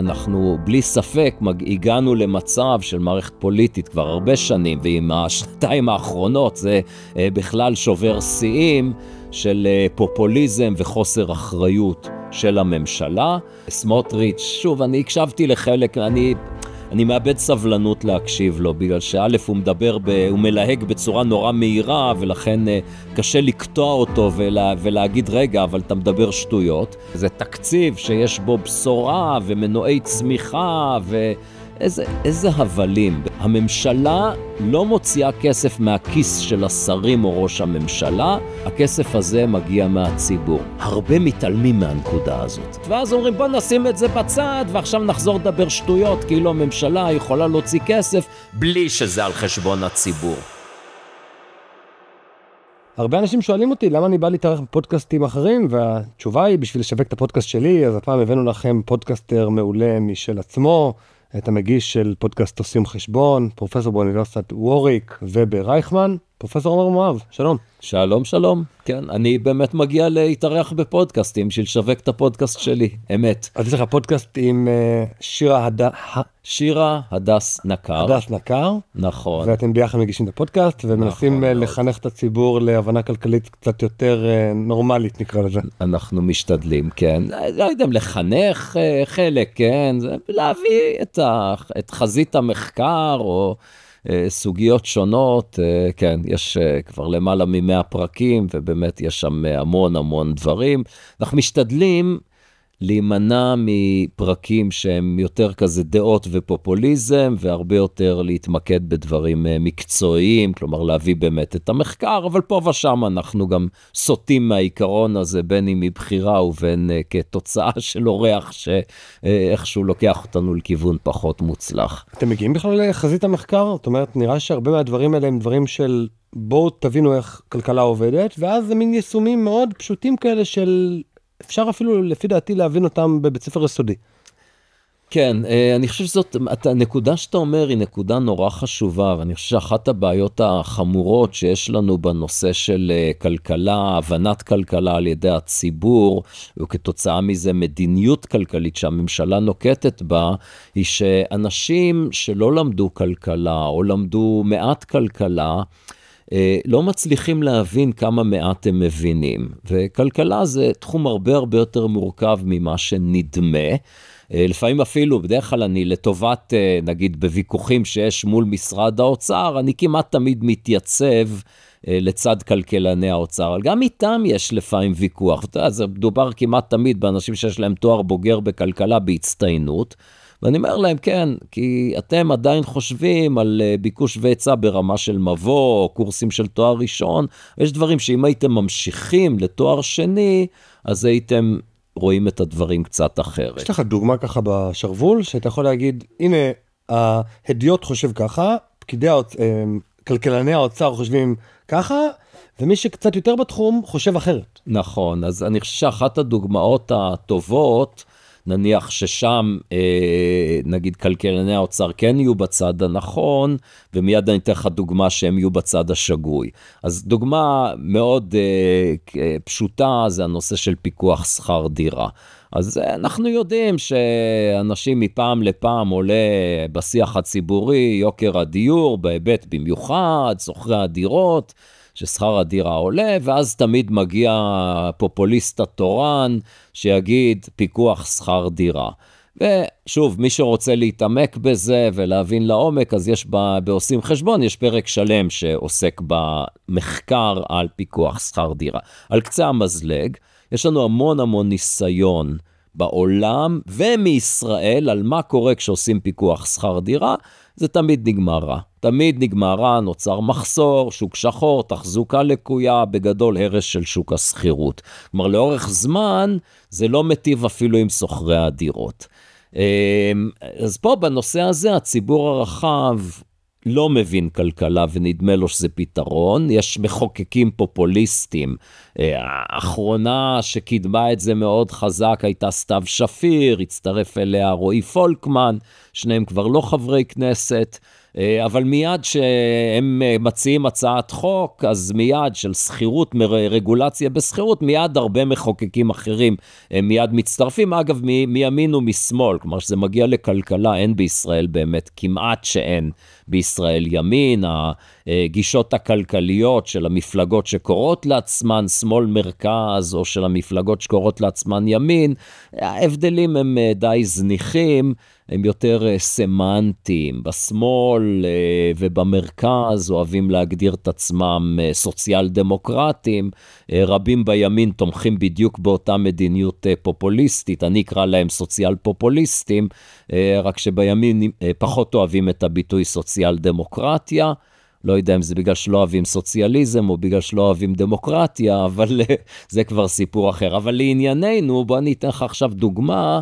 אנחנו בלי ספק הגענו למצב של מערכת פוליטית כבר הרבה שנים, ועם השנתיים האחרונות זה בכלל שובר שיאים של פופוליזם וחוסר אחריות של הממשלה. סמוטריץ', שוב, אני הקשבתי לחלק, אני מאבד סבלנות להקשיב לו, בגלל שא' הוא מדבר, הוא מלהג בצורה נורא מהירה, ולכן קשה לקטוע אותו ולהגיד רגע, אבל אתה מדבר שטויות. זה תקציב שיש בו בשורה ומנועי צמיחה איזה הבלים. הממשלה לא מוציאה כסף מהכיס של השרים או ראש הממשלה, הכסף הזה מגיע מהציבור. הרבה מתעלמים מהנקודה הזאת. ואז אומרים בוא נשים את זה בצד, ועכשיו נחזור לדבר שטויות, כאילו הממשלה יכולה להוציא כסף בלי שזה על חשבון הציבור. הרבה אנשים שואלים אותי למה אני בא להתארח בפודקאסטים אחרים, והתשובה היא בשביל לשווק את הפודקאסט שלי. אז הפעם הבאנו לכם פודקאסטר מעולה משל עצמו, את המגיש של פודקאסט עושים חשבון, פרופסור באוניברסיטת ווריק וברייכמן, פרופסור עומר מואב, שלום. שלום, שלום. כן, אני באמת מגיע להתארח בפודקאסטים של לשווק את הפודקאסט שלי, אמת. אז יש לך פודקאסט עם שירה הדס נקר. הדס נקר. נכון. ואתם ביחד מגישים את הפודקאסט, ומנסים לחנך את הציבור להבנה כלכלית קצת יותר נורמלית, נקרא לזה. אנחנו משתדלים, כן. לא יודעים, לחנך חלק, כן. זה להביא את חזית המחקר, או סוגיות שונות, כן, יש כבר למעלה מ100 פרקים, ובאמת יש שם המון דברים. אנחנו משתדלים להימנע מפרקים שהם יותר כזה דעות ופופוליזם, והרבה יותר להתמקד בדברים מקצועיים, כלומר להביא באמת את המחקר, אבל פה ושם אנחנו גם סוטים מהעיקרון הזה, בין אם מבחירה ובין כתוצאה של אורח שאיכשהו לוקח אותנו לכיוון פחות מוצלח. אתם מגיעים בכלל לחזית המחקר? זאת אומרת, נראה שהרבה מהדברים האלה הם דברים של בואו תבינו איך כלכלה עובדת, ואז זה מין יישומים מאוד פשוטים כאלה של אפשר אפילו לפי דעתי להבין אותם בבית ספר יסודי. כן, אני חושב שזאת, הנקודה שאתה אומר היא נקודה נורא חשובה, ואני חושב שאחת הבעיות החמורות שיש לנו בנושא של כלכלה, הבנת כלכלה על ידי הציבור, וכתוצאה מזה מדיניות כלכלית שהממשלה נוקטת בה, היא שאנשים שלא למדו כלכלה, או למדו מעט כלכלה, לא מצליחים להבין כמה מעט הם מבינים, וכלכלה זה תחום הרבה יותר מורכב ממה שנדמה. לפעמים אפילו, בדרך כלל אני לטובת, נגיד בוויכוחים שיש מול משרד האוצר, אני כמעט תמיד מתייצב לצד כלכלני האוצר, אבל גם איתם יש לפעמים ויכוח. זה מדובר כמעט תמיד באנשים שיש להם תואר בוגר בכלכלה בהצטיינות, ואני אומר להם כן, כי אתם עדיין חושבים על ביקוש והיצע ברמה של מבוא, או קורסים של תואר ראשון, ויש דברים שאם הייתם ממשיכים לתואר שני, אז הייתם רואים את הדברים קצת אחרת. יש לך דוגמה ככה בשרוול, שאתה יכול להגיד, הנה, ההדיוט חושב ככה, כלכלני האוצר חושבים ככה, ומי שקצת יותר בתחום חושב אחרת. נכון, אז אני חושב שאחת הדוגמאות הטובות, נניח ששם, נגיד כלכלני האוצר כן יהיו בצד הנכון, ומיד אני אתן לך דוגמה שהם יהיו בצד השגוי. אז דוגמה מאוד פשוטה, זה הנושא של פיקוח שכר דירה. אז אנחנו יודעים שאנשים מפעם לפעם עולה בשיח הציבורי, יוקר הדיור, בהיבט במיוחד, שוכרי הדירות, ששכר הדירה עולה, ואז תמיד מגיע פופוליסט התורן שיגיד פיקוח שכר דירה. ושוב, מי שרוצה להתעמק בזה ולהבין לעומק, אז יש בעושים חשבון, יש פרק שלם שעוסק במחקר על פיקוח שכר דירה. על קצה המזלג, יש לנו המון ניסיון בעולם ומישראל על מה קורה כשעושים פיקוח שכר דירה, זה תמיד נגמר רע. תמיד נגמר רע, נוצר מחסור, שוק שחור, תחזוקה לקויה, בגדול הרס של שוק הסחירות. כלומר, לאורך זמן זה לא מטיב אפילו עם שוכרי הדירות. אז פה בנושא הזה הציבור הרחב לא מבין כלכלה ונדמה לו שזה פתרון. יש מחוקקים פופוליסטים. האחרונה שקידמה את זה מאוד חזק הייתה סתיו שפיר, הצטרף אליה רועי פולקמן, שניהם כבר לא חברי כנסת. אבל מיד שהם מציעים הצעת חוק, אז מיד של שכירות, רגולציה בסחירות, מיד הרבה מחוקקים אחרים מיד מצטרפים, אגב מימין ומשמאל, כלומר שזה מגיע לכלכלה, אין בישראל באמת, כמעט שאין בישראל ימין, הגישות הכלכליות של המפלגות שקורות לעצמן שמאל מרכז, או של המפלגות שקורות לעצמן ימין, ההבדלים הם די זניחים, הם יותר סמנטיים. בשמאל ובמרכז אוהבים להגדיר את עצמם סוציאל דמוקרטים, רבים בימין תומכים בדיוק באותה מדיניות פופוליסטית, אני אקרא להם סוציאל פופוליסטים, רק שבימין פחות אוהבים את הביטוי סוציאל דמוקרטיה, לא יודע אם זה בגלל שלא אוהבים סוציאליזם או בגלל שלא אוהבים דמוקרטיה, אבל זה כבר סיפור אחר. אבל לענייננו, בוא אני אתן לך עכשיו דוגמה,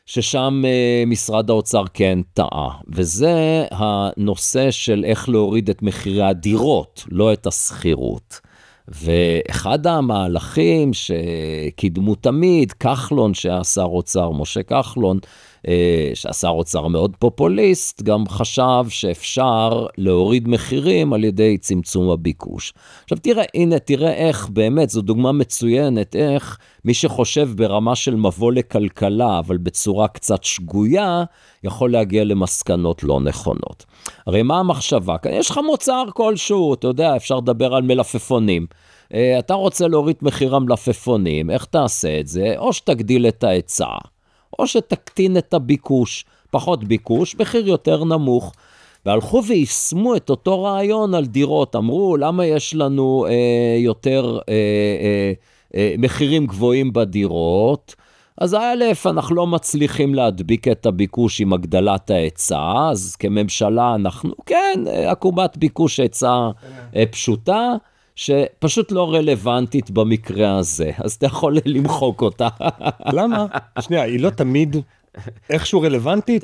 ששם משרד האוצר כן טעה, וזה הנושא של איך להוריד את מחירי הדירות, לא את הסחירות. ואחד המהלכים שקידמו תמיד, כחלון שהיה שר אוצר, משה כחלון, שהשר אוצר מאוד פופוליסט, גם חשב שאפשר להוריד מחירים על ידי צמצום הביקוש. עכשיו תראה איך, באמת, זו דוגמה מצוינת, איך מי שחושב ברמה של מבוא לכלכלה, אבל בצורה קצת שגויה, יכול להגיע למסקנות לא נכונות. הרי מה המחשבה? יש לך מוצר כלשהו, אתה יודע, אפשר לדבר על מלפפונים. אתה רוצה להוריד מחיר המלפפונים, איך תעשה את זה? או שתגדיל את ההיצע, או שתקטין את הביקוש, פחות ביקוש, מחיר יותר נמוך. והלכו ויישמו את אותו רעיון על דירות, אמרו למה יש לנו יותר מחירים גבוהים בדירות, אז אנחנו לא מצליחים להדביק את הביקוש עם הגדלת ההיצע, אז כממשלה אנחנו, כן, עקומת ביקוש היצע פשוטה, שפשוט לא רלוונטית במקרה הזה, אז אתה יכול למחוק אותה. למה? שנייה, היא לא תמיד איכשהו רלוונטית?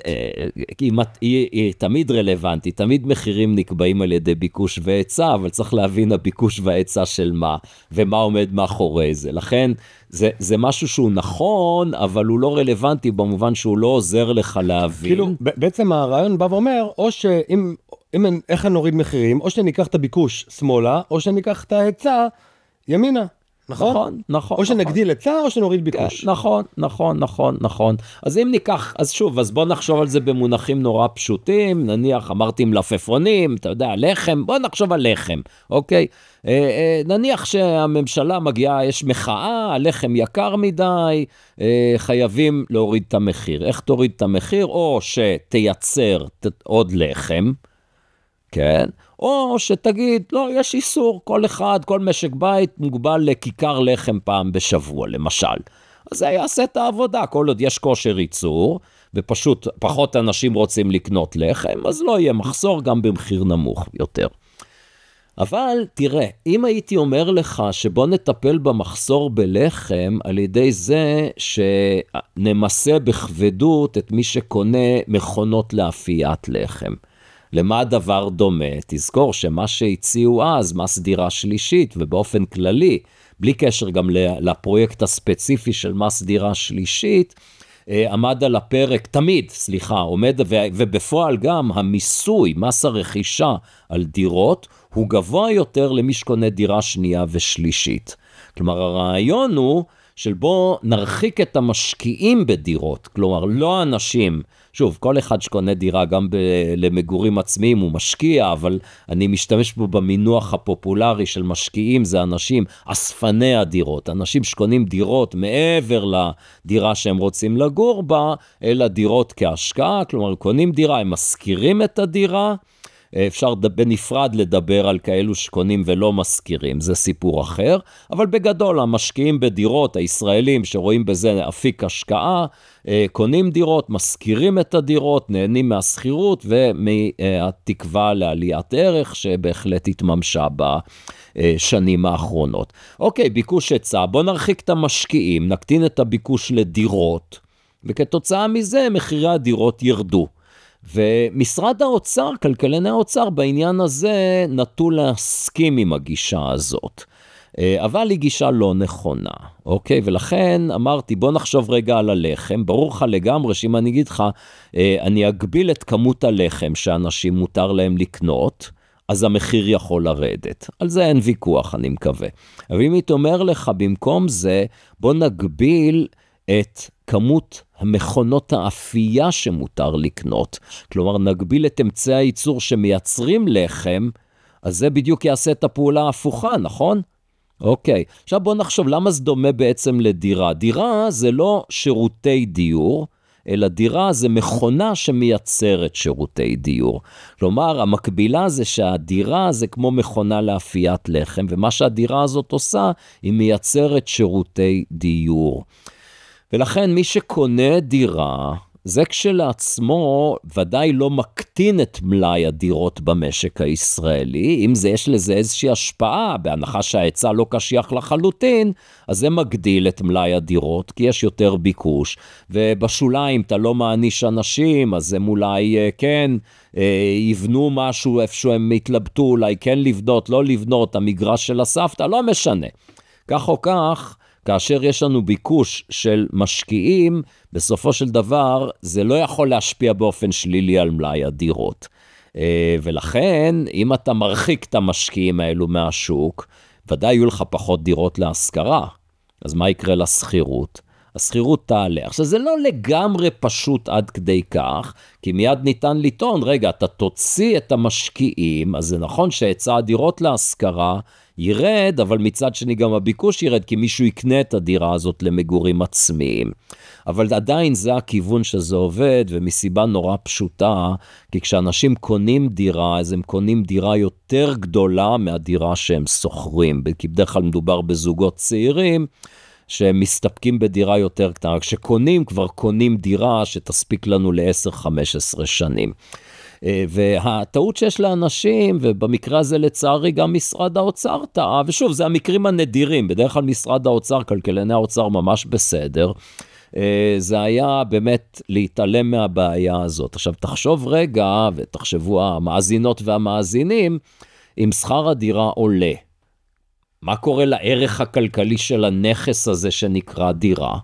היא תמיד רלוונטית, תמיד מחירים נקבעים על ידי ביקוש והיצע, אבל צריך להבין הביקוש וההיצע של מה, ומה עומד מאחורי זה. לכן זה משהו שהוא נכון, אבל הוא לא רלוונטי במובן שהוא לא עוזר לך להבין. כאילו, בעצם הרעיון בא ואומר, או שאם איך נוריד מחירים, או שניקח את הביקוש שמאלה, או שניקח את ההיצע ימינה. נכון? נכון. או שנגדיל היצע, או שנוריד ביקוש. נכון. אז אם ניקח, אז שוב, אז בוא נחשוב על זה במונחים נורא פשוטים, נניח, אמרתי מלפפונים, אתה יודע, לחם, בוא נחשוב על לחם, אוקיי? נניח שהממשלה מגיעה, יש מחאה, הלחם יקר מדי, חייבים להוריד את המחיר. איך תוריד את המחיר? או שתייצר עוד לחם, כן? או שתגיד, לא, יש איסור, כל משק בית מוגבל לכיכר לחם פעם בשבוע, למשל. אז זה יעשה את העבודה, כל עוד יש כושר ייצור, ופשוט פחות אנשים רוצים לקנות לחם, אז לא יהיה מחסור גם במחיר נמוך יותר. אבל תראה, אם הייתי אומר לך שבוא נטפל במחסור בלחם, על ידי זה שנמסה בכבדות את מי שקונה מכונות לאפיית לחם. למה הדבר דומה? תזכור שמה שהציעו אז, מס דירה שלישית, ובאופן כללי, בלי קשר גם לפרויקט הספציפי של מס דירה שלישית, עמד על הפרק, עומד, ובפועל גם המיסוי, מס הרכישה על דירות, הוא גבוה יותר למי שקונה דירה שנייה ושלישית. כלומר, הרעיון הוא של בוא נרחיק את המשקיעים בדירות, כלומר, לא אנשים, שוב, כל אחד שקונה דירה גם למגורים עצמיים הוא משקיע, אבל אני משתמש פה במינוח הפופולרי של משקיעים, זה אנשים, אספני הדירות, אנשים שקונים דירות מעבר לדירה שהם רוצים לגור בה, אלא דירות כהשקעה, כלומר, קונים דירה, הם משכירים את הדירה, אפשר בנפרד לדבר על כאלו שקונים ולא משכירים, זה סיפור אחר, אבל בגדול המשקיעים בדירות, הישראלים שרואים בזה אפיק השקעה, קונים דירות, משכירים את הדירות, נהנים מהסחירות ומהתקווה לעליית ערך שבהחלט התממשה בשנים האחרונות. אוקיי, ביקוש היצע, בוא נרחיק את המשקיעים, נקטין את הביקוש לדירות, וכתוצאה מזה מחירי הדירות ירדו. ומשרד האוצר, כלכלני האוצר בעניין הזה נטו להסכים עם הגישה הזאת. אבל היא גישה לא נכונה, אוקיי? ולכן אמרתי, בוא נחשוב רגע על הלחם, ברור לך לגמרי שאם אני אגיד לך, אני אגביל את כמות הלחם שאנשים מותר להם לקנות, אז המחיר יכול לרדת. על זה אין ויכוח, אני מקווה. אבל אם היא תאמר לך, במקום זה, בוא נגביל את כמות המכונות האפייה שמותר לקנות. כלומר, נגביל את אמצעי הייצור שמייצרים לחם, אז זה בדיוק יעשה את הפעולה ההפוכה, נכון? אוקיי. עכשיו בוא נחשוב, למה זה דומה בעצם לדירה? דירה זה לא שירותי דיור, אלא דירה זה מכונה שמייצרת שירותי דיור. כלומר, המקבילה זה שהדירה זה כמו מכונה לאפיית לחם, ומה שהדירה הזאת עושה, היא מייצרת שירותי דיור. ולכן מי שקונה דירה, זה כשלעצמו ודאי לא מקטין את מלאי הדירות במשק הישראלי, אם זה יש לזה איזושהי השפעה, בהנחה שההיצע לא קשיח לחלוטין, אז זה מגדיל את מלאי הדירות, כי יש יותר ביקוש, ובשוליים אתה לא מעניש אנשים, אז הם אולי כן, יבנו משהו איפשהו הם התלבטו, אולי כן לבנות, לא לבנות, המגרש של הסבתא, לא משנה. כך או כך, כאשר יש לנו ביקוש של משקיעים, בסופו של דבר זה לא יכול להשפיע באופן שלילי על מלאי הדירות. ולכן, אם אתה מרחיק את המשקיעים האלו מהשוק, ודאי יהיו לך פחות דירות להשכרה. אז מה יקרה לסחירות? הסחירות תעלה. עכשיו, זה לא לגמרי פשוט עד כדי כך, כי מיד ניתן לטעון, רגע, אתה תוציא את המשקיעים, אז זה נכון שהיצע הדירות להשכרה ירד, אבל מצד שני גם הביקוש ירד, כי מישהו יקנה את הדירה הזאת למגורים עצמיים. אבל עדיין זה הכיוון שזה עובד, ומסיבה נורא פשוטה, כי כשאנשים קונים דירה, אז הם קונים דירה יותר גדולה מהדירה שהם שוכרים, כי בדרך כלל מדובר בזוגות צעירים, שהם מסתפקים בדירה יותר קטנה, כשקונים כבר קונים דירה שתספיק לנו ל-10-15 שנים. והטעות שיש לאנשים, ובמקרה הזה לצערי גם משרד האוצר טעה, ושוב זה המקרים הנדירים, בדרך כלל משרד האוצר, כלכלני האוצר ממש בסדר, זה היה באמת להתעלם מהבעיה הזאת. עכשיו תחשוב רגע, ותחשבו המאזינות והמאזינים, אם שכר הדירה עולה, מה קורה לערך הכלכלי של הנכס הזה שנקרא דירה?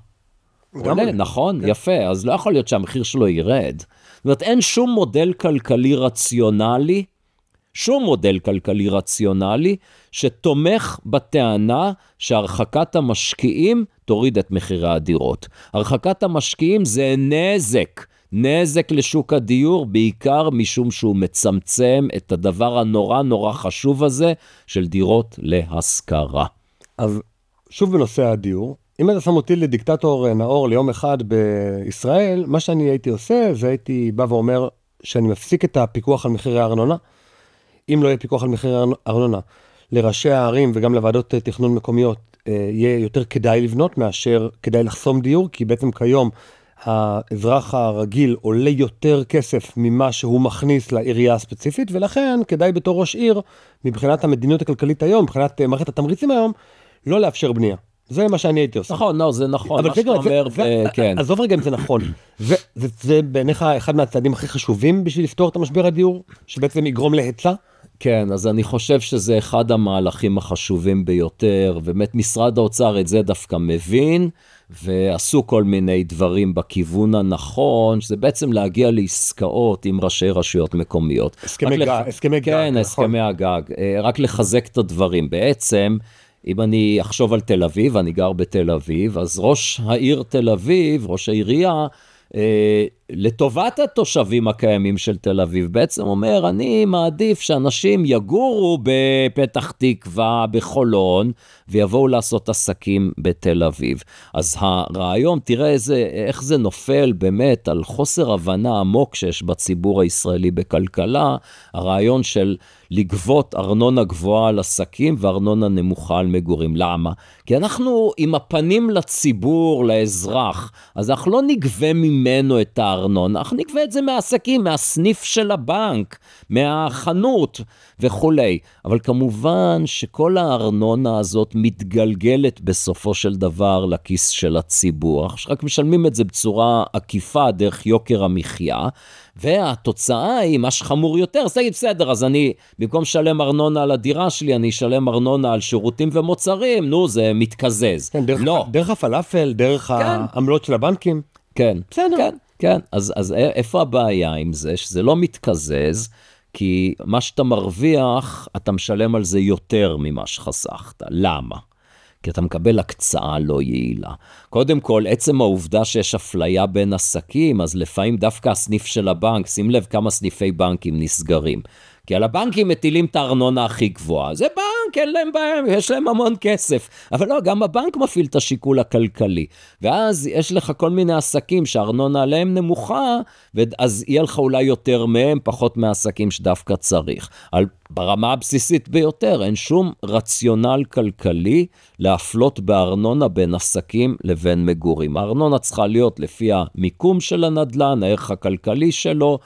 עולה, נכון? יפה, אז לא יכול להיות שהמחיר שלו ירד. זאת אומרת, אין שום מודל כלכלי רציונלי, שתומך בטענה שהרחקת המשקיעים תוריד את מחירי הדירות. הרחקת המשקיעים זה נזק לשוק הדיור, בעיקר משום שהוא מצמצם את הדבר הנורא נורא חשוב הזה של דירות להשכרה. אז שוב בנושא הדיור, אם אתה שם אותי לדיקטטור נאור ליום אחד בישראל, מה שאני הייתי עושה, זה הייתי בא ואומר שאני מפסיק את הפיקוח על מחירי הארנונה. אם לא יהיה פיקוח על מחירי הארנונה, לראשי הערים וגם לוועדות תכנון מקומיות, יהיה יותר כדאי לבנות מאשר כדאי לחסום דיור, כי בעצם כיום האזרח הרגיל עולה יותר כסף ממה שהוא מכניס לעירייה הספציפית, ולכן כדאי בתור ראש עיר, מבחינת המדיניות הכלכלית היום, מבחינת מערכת התמריצים היום, לא לאפשר בנייה. זה מה שאני הייתי עושה. נכון, לא, זה נכון, מה שאתה אומר, כן. עזוב רגע אם זה נכון. זה בעיניך אחד מהצעדים הכי חשובים בשביל לפתור את המשבר הדיור, שבעצם יגרום להיצע? כן, אז אני חושב שזה אחד המהלכים החשובים ביותר, ובאמת משרד האוצר את זה דווקא מבין, ועשו כל מיני דברים בכיוון הנכון, שזה בעצם להגיע לעסקאות עם ראשי רשויות מקומיות. הסכמי גג. כן, הסכמי הגג. רק לחזק את הדברים. בעצם, אם אני אחשוב על תל אביב, אני גר בתל אביב, אז ראש העיר תל אביב, ראש העירייה, לטובת התושבים הקיימים של תל אביב, בעצם אומר, אני מעדיף שאנשים יגורו בפתח תקווה, בחולון, ויבואו לעשות עסקים בתל אביב. אז הרעיון, תראה איך זה נופל באמת על חוסר הבנה עמוק שיש בציבור הישראלי בכלכלה, הרעיון של לגבות ארנונה גבוהה על עסקים וארנונה נמוכה על מגורים. למה? כי אנחנו עם הפנים לציבור, לאזרח, אז אנחנו לא נגבה ממנו ממנו את הארנונה, אנחנו נגבה את זה מהעסקים, מהסניף של הבנק, מהחנות וכולי. אבל כמובן שכל הארנונה הזאת מתגלגלת בסופו של דבר לכיס של הציבור, רק משלמים את זה בצורה עקיפה דרך יוקר המחיה, והתוצאה היא מה שחמור יותר, אז תגיד בסדר, אז אני במקום לשלם ארנונה על הדירה שלי, אני אשלם ארנונה על שירותים ומוצרים, נו זה מתקזז. כן, דרך הפלאפל, דרך העמלות של הבנקים. כן, בסדר. כן, כן. אז איפה הבעיה עם זה? שזה לא מתקזז, כי מה שאתה מרוויח, אתה משלם על זה יותר ממה שחסכת. למה? כי אתה מקבל הקצאה לא יעילה. קודם כל, עצם העובדה שיש אפליה בין עסקים, אז לפעמים דווקא הסניף של הבנק, שים לב כמה סניפי בנקים נסגרים. כי על הבנקים מטילים את הארנונה הכי גבוהה. זה בנק, אין להם בהם, יש להם המון כסף. אבל לא, גם הבנק מפעיל את השיקול הכלכלי. ואז יש לך כל מיני עסקים שהארנונה עליהם נמוכה, ואז יהיה לך אולי יותר מהם, פחות מהעסקים שדווקא צריך. ברמה הבסיסית ביותר, אין שום רציונל כלכלי להפלות בארנונה בין עסקים לבין מגורים. הארנונה צריכה להיות לפי המיקום של הנדל"ן, הערך הכלכלי שלו,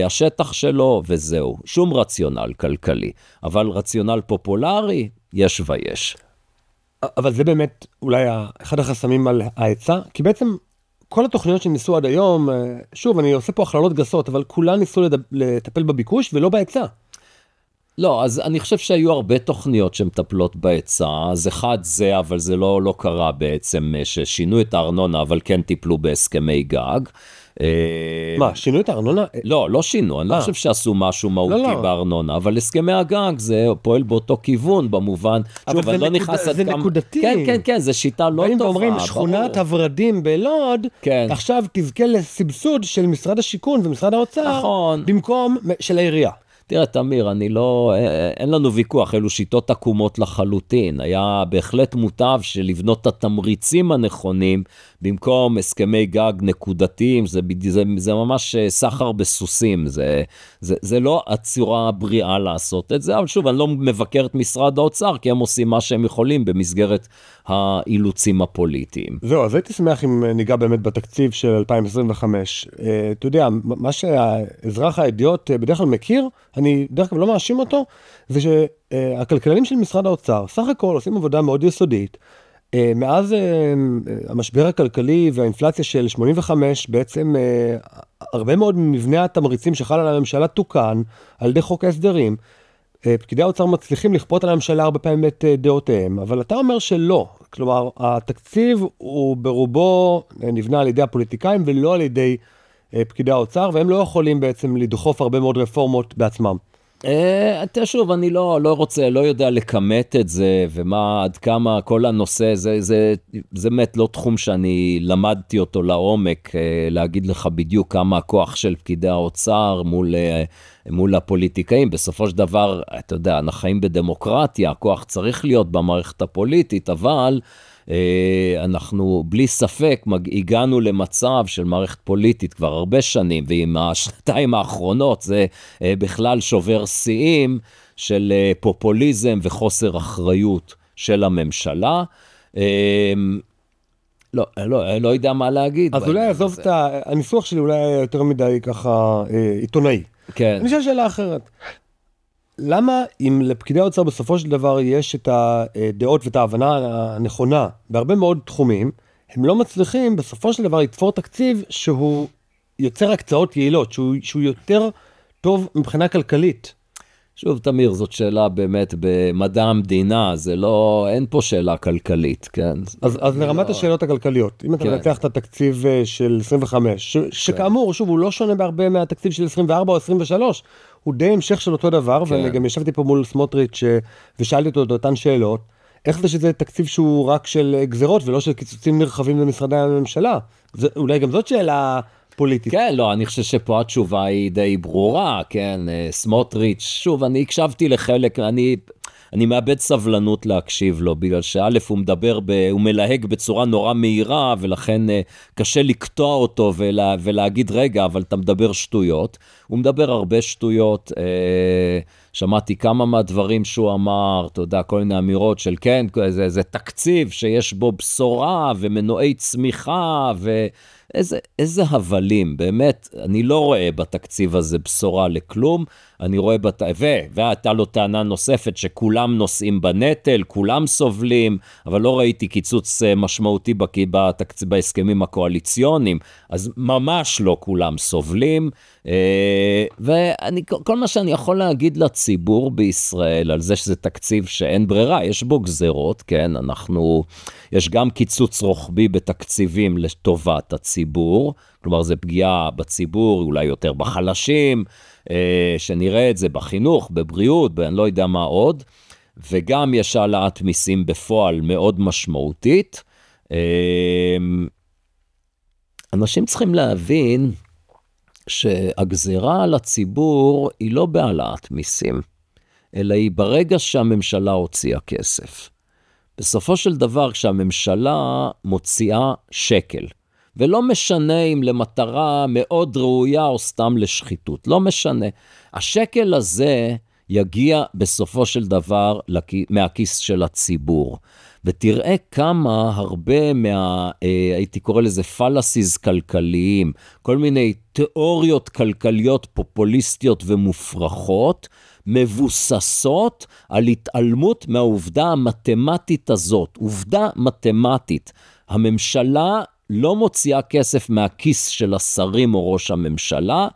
השטח שלו, וזהו. שום רציונל כלכלי. אבל רציונל פופולרי, יש ויש. אבל זה באמת אולי אחד החסמים על ההיצע, כי בעצם כל התוכניות שניסו עד היום, שוב, אני עושה פה הכללות גסות, אבל כולן ניסו לטפל בביקוש ולא בהיצע. לא, אז אני חושב שהיו הרבה תוכניות שמטפלות בהיצע, אז אחד זה, אבל זה לא קרה בעצם, ששינו את הארנונה, אבל כן טיפלו בהסכמי גג. מה, שינו את הארנונה? לא שינו, אני לא חושב שעשו משהו מהותי בארנונה, אבל הסכמי הגג זה פועל באותו כיוון במובן, שוב, זה נקודתי. כן, זה שיטה לא טובה. ואומרים, שכונת הוורדים בלוד, עכשיו תזכה לסבסוד של משרד השיכון ומשרד האוצר, במקום של העירייה. תראה, תמיר, אין לנו ויכוח, אלו שיטות עקומות לחלוטין. היה בהחלט מוטב שלבנות את התמריצים הנכונים, במקום הסכמי גג נקודתיים, זה ממש סחר בסוסים, זה לא הצורה הבריאה לעשות את זה, אבל שוב, אני לא מבקר את משרד האוצר, כי הם עושים מה שהם יכולים במסגרת האילוצים הפוליטיים. זהו, אז הייתי שמח אם ניגע באמת בתקציב של 2025. אתה יודע, מה שהאזרח האידיוט בדרך כלל מכיר, אני דרך כלל לא מאשים אותו, זה שהכלכלנים של משרד האוצר, סך הכל עושים עבודה מאוד יסודית, מאז המשבר הכלכלי והאינפלציה של 85, בעצם הרבה מאוד מבנה התמריצים שחל על הממשלה תוקן על ידי חוק ההסדרים. פקידי האוצר מצליחים לכפות על הממשלה הרבה פעמים את דעותיהם, אבל אתה אומר שלא. כלומר, התקציב הוא ברובו נבנה על ידי הפוליטיקאים ולא על ידי פקידי האוצר, והם לא יכולים בעצם לדחוף הרבה מאוד רפורמות בעצמם. שוב, אני לא רוצה, לא יודע לכמת את זה, ומה, עד כמה כל הנושא, זה באמת לא תחום שאני למדתי אותו לעומק, להגיד לך בדיוק כמה הכוח של פקידי האוצר מול הפוליטיקאים. בסופו של דבר, אתה יודע, אנחנו חיים בדמוקרטיה, הכוח צריך להיות במערכת הפוליטית, אבל אנחנו בלי ספק הגענו למצב של מערכת פוליטית כבר הרבה שנים, ועם השנתיים האחרונות זה בכלל שובר שיאים של פופוליזם וחוסר אחריות של הממשלה. לא יודע מה להגיד. אז אולי עזוב את הניסוח שלי, אולי יותר מדי ככה עיתונאי. כן. אני חושב שאלה אחרת. למה אם לפקידי האוצר בסופו של דבר יש את הדעות ואת ההבנה הנכונה בהרבה מאוד תחומים, הם לא מצליחים בסופו של דבר לתפור תקציב שהוא יוצר הקצאות יעילות, שהוא יותר טוב מבחינה כלכלית? שוב, תמיר, זאת שאלה באמת במדע המדינה, זה לא, אין פה שאלה כלכלית, כן? אז לרמת השאלות הכלכליות, אם אתה מנצח את התקציב של 25, שכאמור, שוב, הוא לא שונה בהרבה מהתקציב של 24 או 23, הוא די המשך של אותו דבר, ואני גם ישבתי פה מול סמוטריץ' ושאלתי אותו את אותן שאלות, איך זה שזה תקציב שהוא רק של גזרות ולא של קיצוצים נרחבים במשרדי הממשלה? אולי גם זאת שאלה פוליטית. כן, לא, אני חושב שפה התשובה היא די ברורה, כן, סמוטריץ', שוב, אני הקשבתי לחלק, אני מאבד סבלנות להקשיב לו, בגלל שא' הוא מדבר, הוא מלהג בצורה נורא מהירה, ולכן קשה לקטוע אותו ולהגיד, רגע, אבל אתה מדבר שטויות. הוא מדבר הרבה שטויות, שמעתי כמה מהדברים שהוא אמר, אתה יודע, כל מיני אמירות של כן, זה תקציב שיש בו בשורה ומנועי צמיחה, איזה הבלים, באמת, אני לא רואה בתקציב הזה בשורה לכלום, אני רואה, והייתה לו טענה נוספת שכולם נושאים בנטל, כולם סובלים, אבל לא ראיתי קיצוץ משמעותי בהסכמים הקואליציוניים, אז ממש לא כולם סובלים, וכל מה שאני יכול להגיד לציבור בישראל, על זה שזה תקציב שאין ברירה, יש בו גזרות, כן, יש גם קיצוץ רוחבי בתקציבים לטובת הציבור, כלומר זה פגיעה בציבור, אולי יותר בחלשים, שנראה את זה בחינוך, בבריאות, אני לא יודע מה עוד, וגם יש העלאת מיסים בפועל מאוד משמעותית. אנשים צריכים להבין שהגזרה על הציבור היא לא בהעלאת מיסים, אלא היא ברגע שהממשלה הוציאה כסף. בסופו של דבר, כשהממשלה מוציאה שקל, ולא משנה אם למטרה מאוד ראויה או סתם לשחיתות, לא משנה. השקל הזה יגיע בסופו של דבר מהכיס של הציבור. ותראה כמה הרבה הייתי קורא לזה פלסיז כלכליים, כל מיני תיאוריות כלכליות פופוליסטיות ומופרכות, מבוססות על התעלמות מהעובדה המתמטית הזאת. עובדה מתמטית. הממשלה לא מוציאה כסף מהכיס של השרים או ראש הממשלה,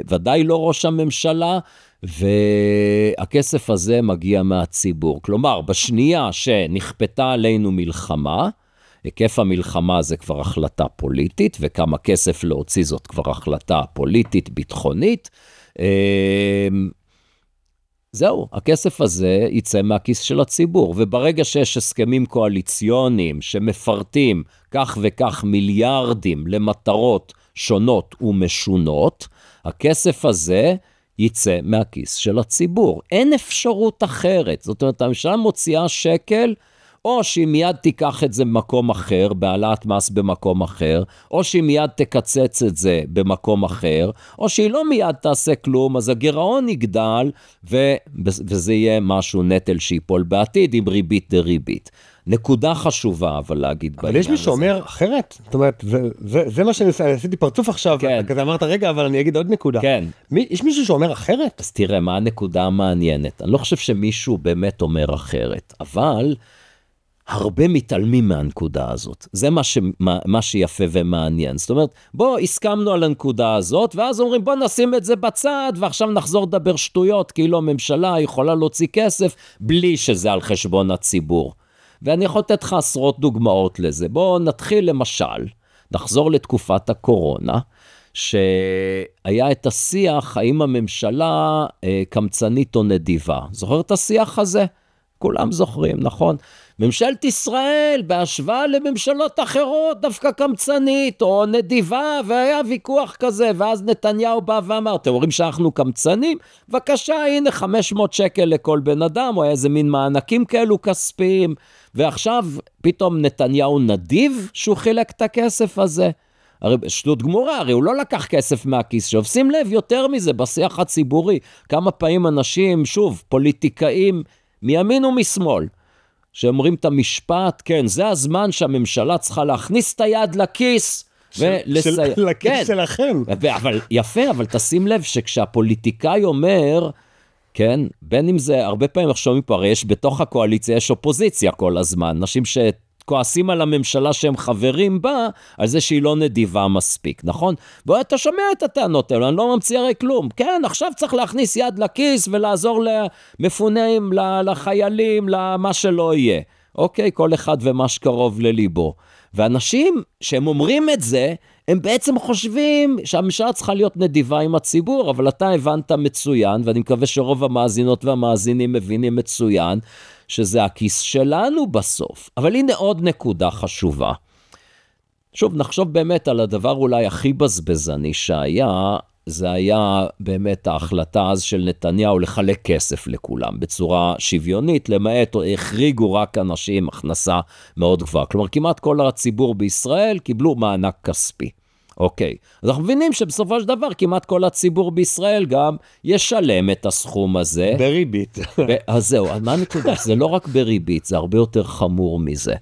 ודאי לא ראש הממשלה, והכסף הזה מגיע מהציבור. כלומר, בשנייה שנכפתה עלינו מלחמה, היקף המלחמה זה כבר החלטה פוליטית, וכמה כסף להוציא זאת כבר החלטה פוליטית, ביטחונית, זהו, הכסף הזה יצא מהכיס של הציבור, וברגע שיש הסכמים קואליציוניים שמפרטים כך וכך מיליארדים למטרות שונות ומשונות, הכסף הזה יצא מהכיס של הציבור. אין אפשרות אחרת. זאת אומרת, הממשלה מוציאה שקל, או שהיא מיד תיקח את זה במקום אחר, בהעלאת מס במקום אחר, או שהיא מיד תקצץ את זה במקום אחר, או שהיא לא מיד תעשה כלום, אז הגירעון יגדל, וזה יהיה משהו נטל שיפול בעתיד, עם ריבית דריבית. נקודה חשובה, אבל להגיד בעניין הזה. אבל יש מי שאומר אחרת, זאת אומרת, זה מה שאני עשיתי פרצוף עכשיו, כזה אמרת רגע, אבל אני אגיד עוד נקודה. כן. יש מישהו שאומר אחרת? אז תראה, מה הנקודה המעניינת? אני לא חושב שמישהו באמת אומר אחרת, אבל הרבה מתעלמים מהנקודה הזאת. זה מה שיפה ומעניין. זאת אומרת, בוא, הסכמנו על הנקודה הזאת, ואז אומרים, בוא נשים את זה בצד, ועכשיו נחזור לדבר שטויות, כאילו הממשלה יכולה להוציא כסף, בלי שזה על חשבון הציבור. ואני יכול לתת לך עשרות דוגמאות לזה. בוא נתחיל למשל, נחזור לתקופת הקורונה, שהיה את השיח, האם הממשלה קמצנית או נדיבה. זוכר את השיח הזה? כולם זוכרים, נכון? ממשלת ישראל, בהשוואה לממשלות אחרות, דווקא קמצנית או נדיבה, והיה ויכוח כזה, ואז נתניהו בא ואמר, אתם אומרים שאנחנו קמצנים? בבקשה, הנה 500 שקל לכל בן אדם, או איזה מין מענקים כאלו כספיים, ועכשיו פתאום נתניהו נדיב שהוא חילק את הכסף הזה. הרי שטות גמורה, הרי הוא לא לקח כסף מהכיס שלו, שים לב יותר מזה בשיח הציבורי, כמה פעמים אנשים, שוב, פוליטיקאים מימין ומשמאל, שאומרים את המשפט, כן, זה הזמן שהממשלה צריכה להכניס את היד לכיס, לכיס שלכם. אבל יפה, אבל תשים לב שכשהפוליטיקאי אומר, כן, בין אם זה, הרבה פעמים שומעים פה, הרי יש בתוך הקואליציה, יש אופוזיציה כל הזמן, אנשים שכועסים על הממשלה שהם חברים בה, על זה שהיא לא נדיבה מספיק, נכון? ואתה שומע את הטענות האלה, אני לא ממציא הרי כלום, כן, עכשיו צריך להכניס יד לכיס, ולעזור למפונים, לחיילים, למה שלא יהיה, אוקיי, כל אחד ומה שקרוב לליבו, ואנשים שהם אומרים את זה, הם בעצם חושבים שהממשלה צריכה להיות נדיבה עם הציבור, אבל אתה הבנת מצוין, ואני מקווה שרוב המאזינות והמאזינים מבינים מצוין, שזה הכיס שלנו בסוף. אבל הנה עוד נקודה חשובה. שוב, נחשוב באמת על הדבר אולי הכי בזבזני שהיה, זה היה באמת ההחלטה אז של נתניהו לחלק כסף לכולם, בצורה שוויונית, למעט החריגו רק אנשים הכנסה מאוד גבוהה. כלומר, כמעט כל הציבור בישראל קיבלו מענק כספי. אוקיי, אז אנחנו מבינים שבסופו של דבר כמעט כל הציבור בישראל גם ישלם את הסכום הזה. בריבית. אז זהו, מה הנקודה? זה לא רק בריבית, זה הרבה יותר חמור מזה.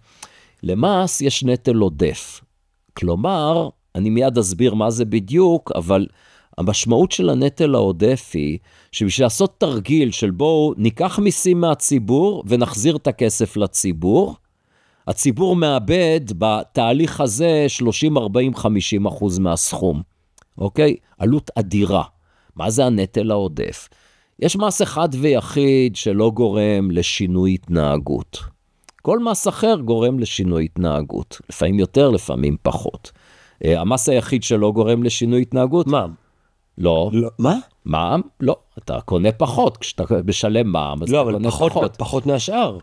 למס יש נטל עודף. כלומר, אני מיד אסביר מה זה בדיוק, אבל המשמעות של הנטל העודף היא, שבשביל לעשות תרגיל של בואו ניקח מיסים מהציבור, ונחזיר את הכסף לציבור, הציבור מאבד בתהליך הזה 30, 40, 50% מהסכום. אוקיי? עלות אדירה. מה זה הנטל העודף? יש מס אחד ויחיד שלא גורם לשינוי התנהגות. כל מס אחר גורם לשינוי התנהגות. לפעמים יותר, לפעמים פחות. המס היחיד שלא גורם לשינוי התנהגות? מע"מ. לא. מה? מע"מ? לא. אתה קונה פחות. כשאתה משלם מע"מ, אז לא, אתה קונה אבל פחות. פחות מהשאר.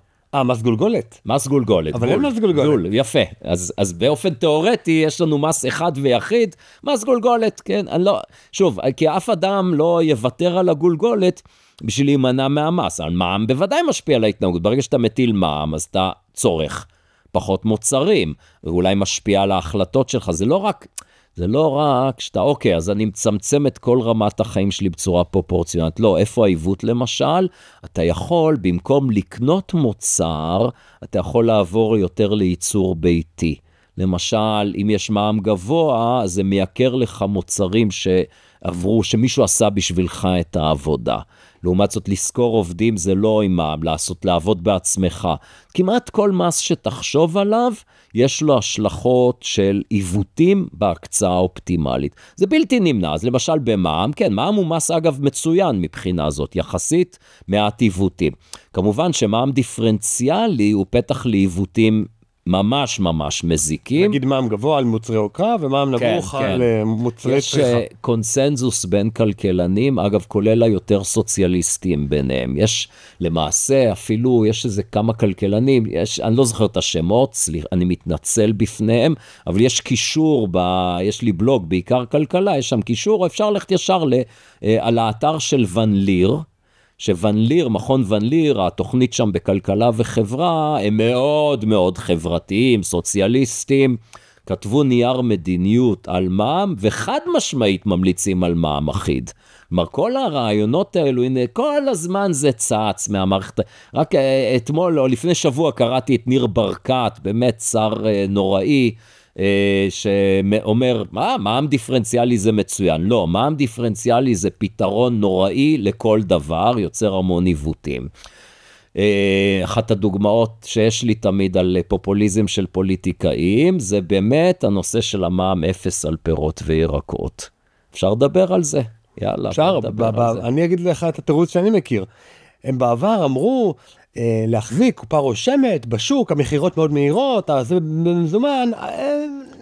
מס גולגולת. מס גולגולת. אבל אין מס גולגולת. גול, יפה. אז באופן תיאורטי יש לנו מס אחד ויחיד, מס גולגולת, כן? שוב, כי אף אדם לא יוותר על הגולגולת בשביל להימנע מהמס. על מע"מ בוודאי משפיע על ההתנהגות. ברגע שאתה מטיל מע"מ, אז אתה צורך פחות מוצרים, ואולי משפיע על ההחלטות שלך. זה לא רק שאתה, אוקיי, אז אני מצמצם את כל רמת החיים שלי בצורה פרופורציונלית. לא, איפה העיוות למשל? אתה יכול, במקום לקנות מוצר, אתה יכול לעבור יותר לייצור ביתי. למשל, אם יש מע"מ גבוה, אז זה מייקר לך מוצרים שעברו, שמישהו עשה בשבילך את העבודה. לעומת זאת, לשכור עובדים זה לא עם מע"מ, לעבוד בעצמך. כמעט כל מס שתחשוב עליו, יש לו השלכות של עיוותים בהקצאה האופטימלית. זה בלתי נמנע. אז למשל במע"מ, כן, מע"מ הוא מס אגב מצוין מבחינה הזאת, יחסית מעט עיוותים. כמובן שמע"מ דיפרנציאלי הוא פתח לעיוותים ממש ממש מזיקים. נגיד מע"מ גבוה על מוצרי יוקרה, ומע"מ נמוך על מוצרי צריכה. יש קונסנזוס בין כלכלנים, אגב כולל היותר סוציאליסטים ביניהם. יש למעשה אפילו, יש איזה כמה כלכלנים, אני לא זוכר את השמות, אני מתנצל בפניהם, אבל יש קישור, יש לי בלוג בעיקר כלכלה, יש שם קישור, אפשר ללכת ישר על האתר של ון ליר, שוון ליר, מכון ון ליר, התוכנית שם בכלכלה וחברה, הם מאוד מאוד חברתיים, סוציאליסטים, כתבו נייר מדיניות על מע"מ, וחד משמעית ממליצים על מע"מ אחיד. כלומר, כל הרעיונות האלו, הנה, כל הזמן זה צץ מהמערכת, רק אתמול או לפני שבוע קראתי את ניר ברקת, באמת שר נוראי, שאומר, מע"מ דיפרנציאלי זה מצוין. לא, מע"מ דיפרנציאלי זה פתרון נוראי לכל דבר, יוצר המון עיוותים. אחת הדוגמאות שיש לי תמיד על פופוליזם של פוליטיקאים, זה באמת הנושא של המע"מ אפס על פירות וירקות. אפשר לדבר על זה? יאללה, אפשר, אני אגיד לך את התירוץ שאני מכיר. הם בעבר אמרו, להחזיק קופה רושמת בשוק, המחירות מאוד מהירות, אז במזומן,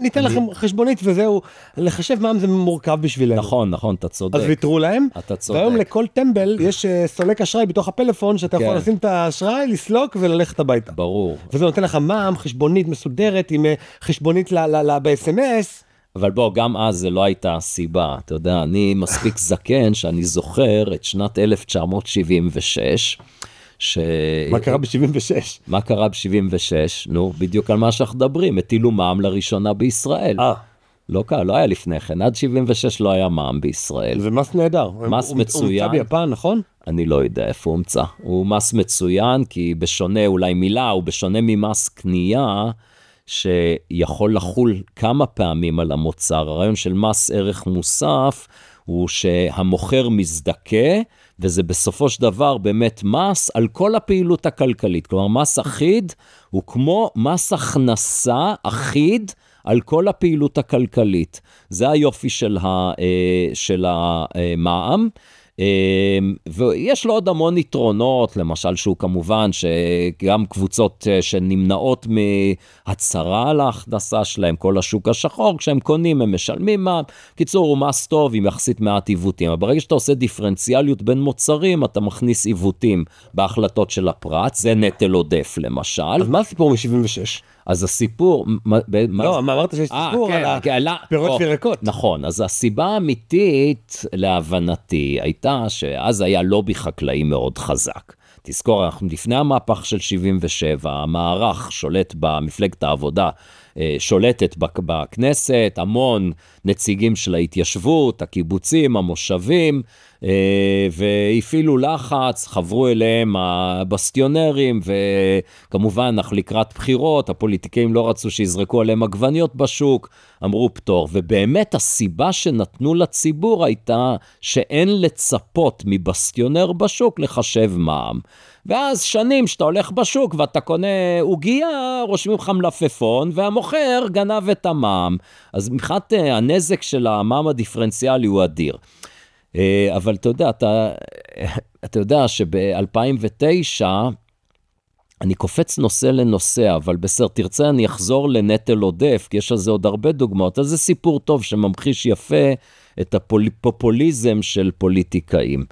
ניתן לכם חשבונית וזהו, לחשב מע"מ זה מורכב בשבילנו. נכון, נכון, אתה צודק. אז ויתרו להם, אתה צודק. והיום לכל טמבל יש סולק אשראי בתוך הפלאפון, שאתה יכול לשים את האשראי, לסלוק וללכת הביתה. ברור. וזה נותן לך מע"מ, חשבונית מסודרת, עם חשבונית ב-SMS. אבל בוא, גם אז זה לא הייתה הסיבה. אתה יודע, אני מספיק זקן שאני זוכר את שנת 1976, מה קרה ב-76? מה קרה ב-76? נו, בדיוק על מה שאנחנו מדברים, הטילו מע"מ לראשונה בישראל. לא היה לפני כן, עד 76 לא היה מע"מ בישראל. זה מס נהדר. מס מצוין. הוא הומצא ביפן, נכון? אני לא יודע איפה הוא הומצא. הוא מס מצוין, כי בשונה, אולי מילה, הוא בשונה ממס קנייה, שיכול לחול כמה פעמים על המוצר. הרעיון של מס ערך מוסף, הוא שהמוכר מזדכה, וזה בסופו של דבר באמת מס על כל הפעילות הכלכלית. כלומר, מס אחיד הוא כמו מס הכנסה אחיד על כל הפעילות הכלכלית. זה היופי של המע"מ. ויש לו עוד המון יתרונות, למשל שהוא כמובן שגם קבוצות שנמנעות מהצהרה על ההכנסה שלהם, כל השוק השחור, כשהם קונים הם משלמים מה, קיצור הוא מס טוב עם יחסית מעט עיוותים, אבל ברגע שאתה עושה דיפרנציאליות בין מוצרים, אתה מכניס עיוותים בהחלטות של הפרט, זה נטל עודף למשל. אז מה הסיפור מ-76? אז הסיפור... לא, מה אמרת שיש סיפור על הפירות וירקות? נכון, אז הסיבה האמיתית להבנתי הייתה שאז היה לובי חקלאי מאוד חזק. תזכור, אנחנו לפני המהפך של 77, המערך שולט במפלגת העבודה, שולטת בכנסת, המון נציגים של ההתיישבות, הקיבוצים, המושבים, והפעילו לחץ, חברו אליהם הבסטיונרים, וכמובן אנחנו לקראת בחירות, הפוליטיקאים לא רצו שיזרקו עליהם עגבניות בשוק, אמרו פטור, ובאמת הסיבה שנתנו לציבור הייתה שאין לצפות מבסטיונר בשוק לחשב מע"מ. ואז שנים שאתה הולך בשוק ואתה קונה עוגיה, רושמים לך מלפפון, והמוכר גנב את המע"מ. אז מבחינת הנזק של המע"מ הדיפרנציאלי הוא אדיר. אבל אתה יודע שב-2009, אני קופץ נושא לנושא, אבל בסדר, תרצה אני אחזור לנטל עודף, כי יש על זה עוד הרבה דוגמאות, אז זה סיפור טוב שממחיש יפה את הפופוליזם של פוליטיקאים.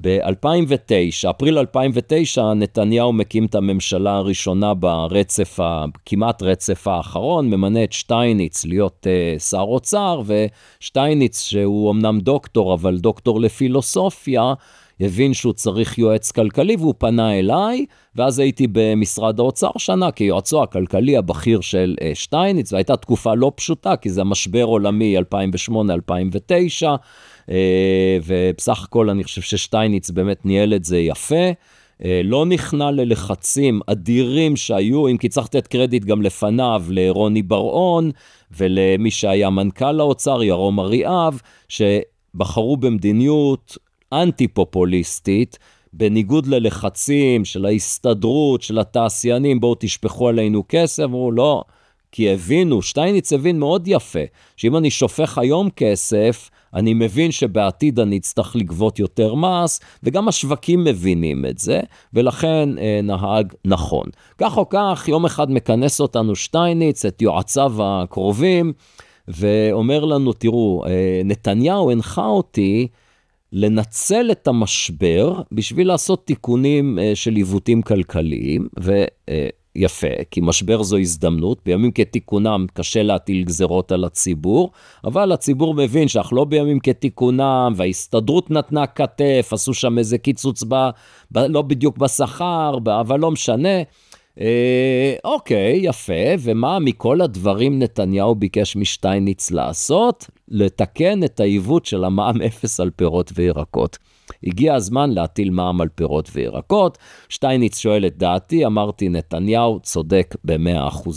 ב-2009, אפריל 2009, נתניהו מקים את הממשלה הראשונה ברצף, כמעט רצף האחרון, ממנה את שטייניץ להיות שר אוצר, ושטייניץ שהוא אמנם דוקטור, אבל דוקטור לפילוסופיה, הבין שהוא צריך יועץ כלכלי, והוא פנה אליי, ואז הייתי במשרד האוצר שנה, כיועצו הכלכלי הבכיר של שטייניץ, והייתה תקופה לא פשוטה, כי זה משבר עולמי 2008-2009, ובסך הכל אני חושב ששטייניץ באמת ניהל את זה יפה, לא נכנע ללחצים אדירים שהיו, אם כי צריך לתת קרדיט גם לפניו לרוני בר-און, ולמי שהיה מנכ"ל האוצר, ירום אריאב, שבחרו במדיניות אנטי-פופוליסטית, בניגוד ללחצים של ההסתדרות, של התעשיינים, בואו תשפכו עלינו כסף, אמרו לא, כי הבינו, שטייניץ הבין מאוד יפה, שאם אני שופך היום כסף, אני מבין שבעתיד אני אצטרך לגבות יותר מס, וגם השווקים מבינים את זה, ולכן נהג נכון. כך או כך, יום אחד מכנס אותנו שטייניץ, את יועציו הקרובים, ואומר לנו, תראו, נתניהו הנחה אותי, לנצל את המשבר בשביל לעשות תיקונים של עיוותים כלכליים, ויפה, כי משבר זו הזדמנות, בימים כתיקונם קשה להטיל גזרות על הציבור, אבל הציבור מבין שאנחנו לא בימים כתיקונם, וההסתדרות נתנה כתף, עשו שם איזה קיצוץ לא בדיוק בשכר, אבל לא משנה, אוקיי, יפה, ומה מכל הדברים נתניהו ביקש משטייניץ לעשות? לתקן את העיוות של המע"מ אפס על פירות וירקות. הגיע הזמן להטיל מע"מ על פירות וירקות, שטייניץ שואל את דעתי, אמרתי נתניהו צודק ב100%,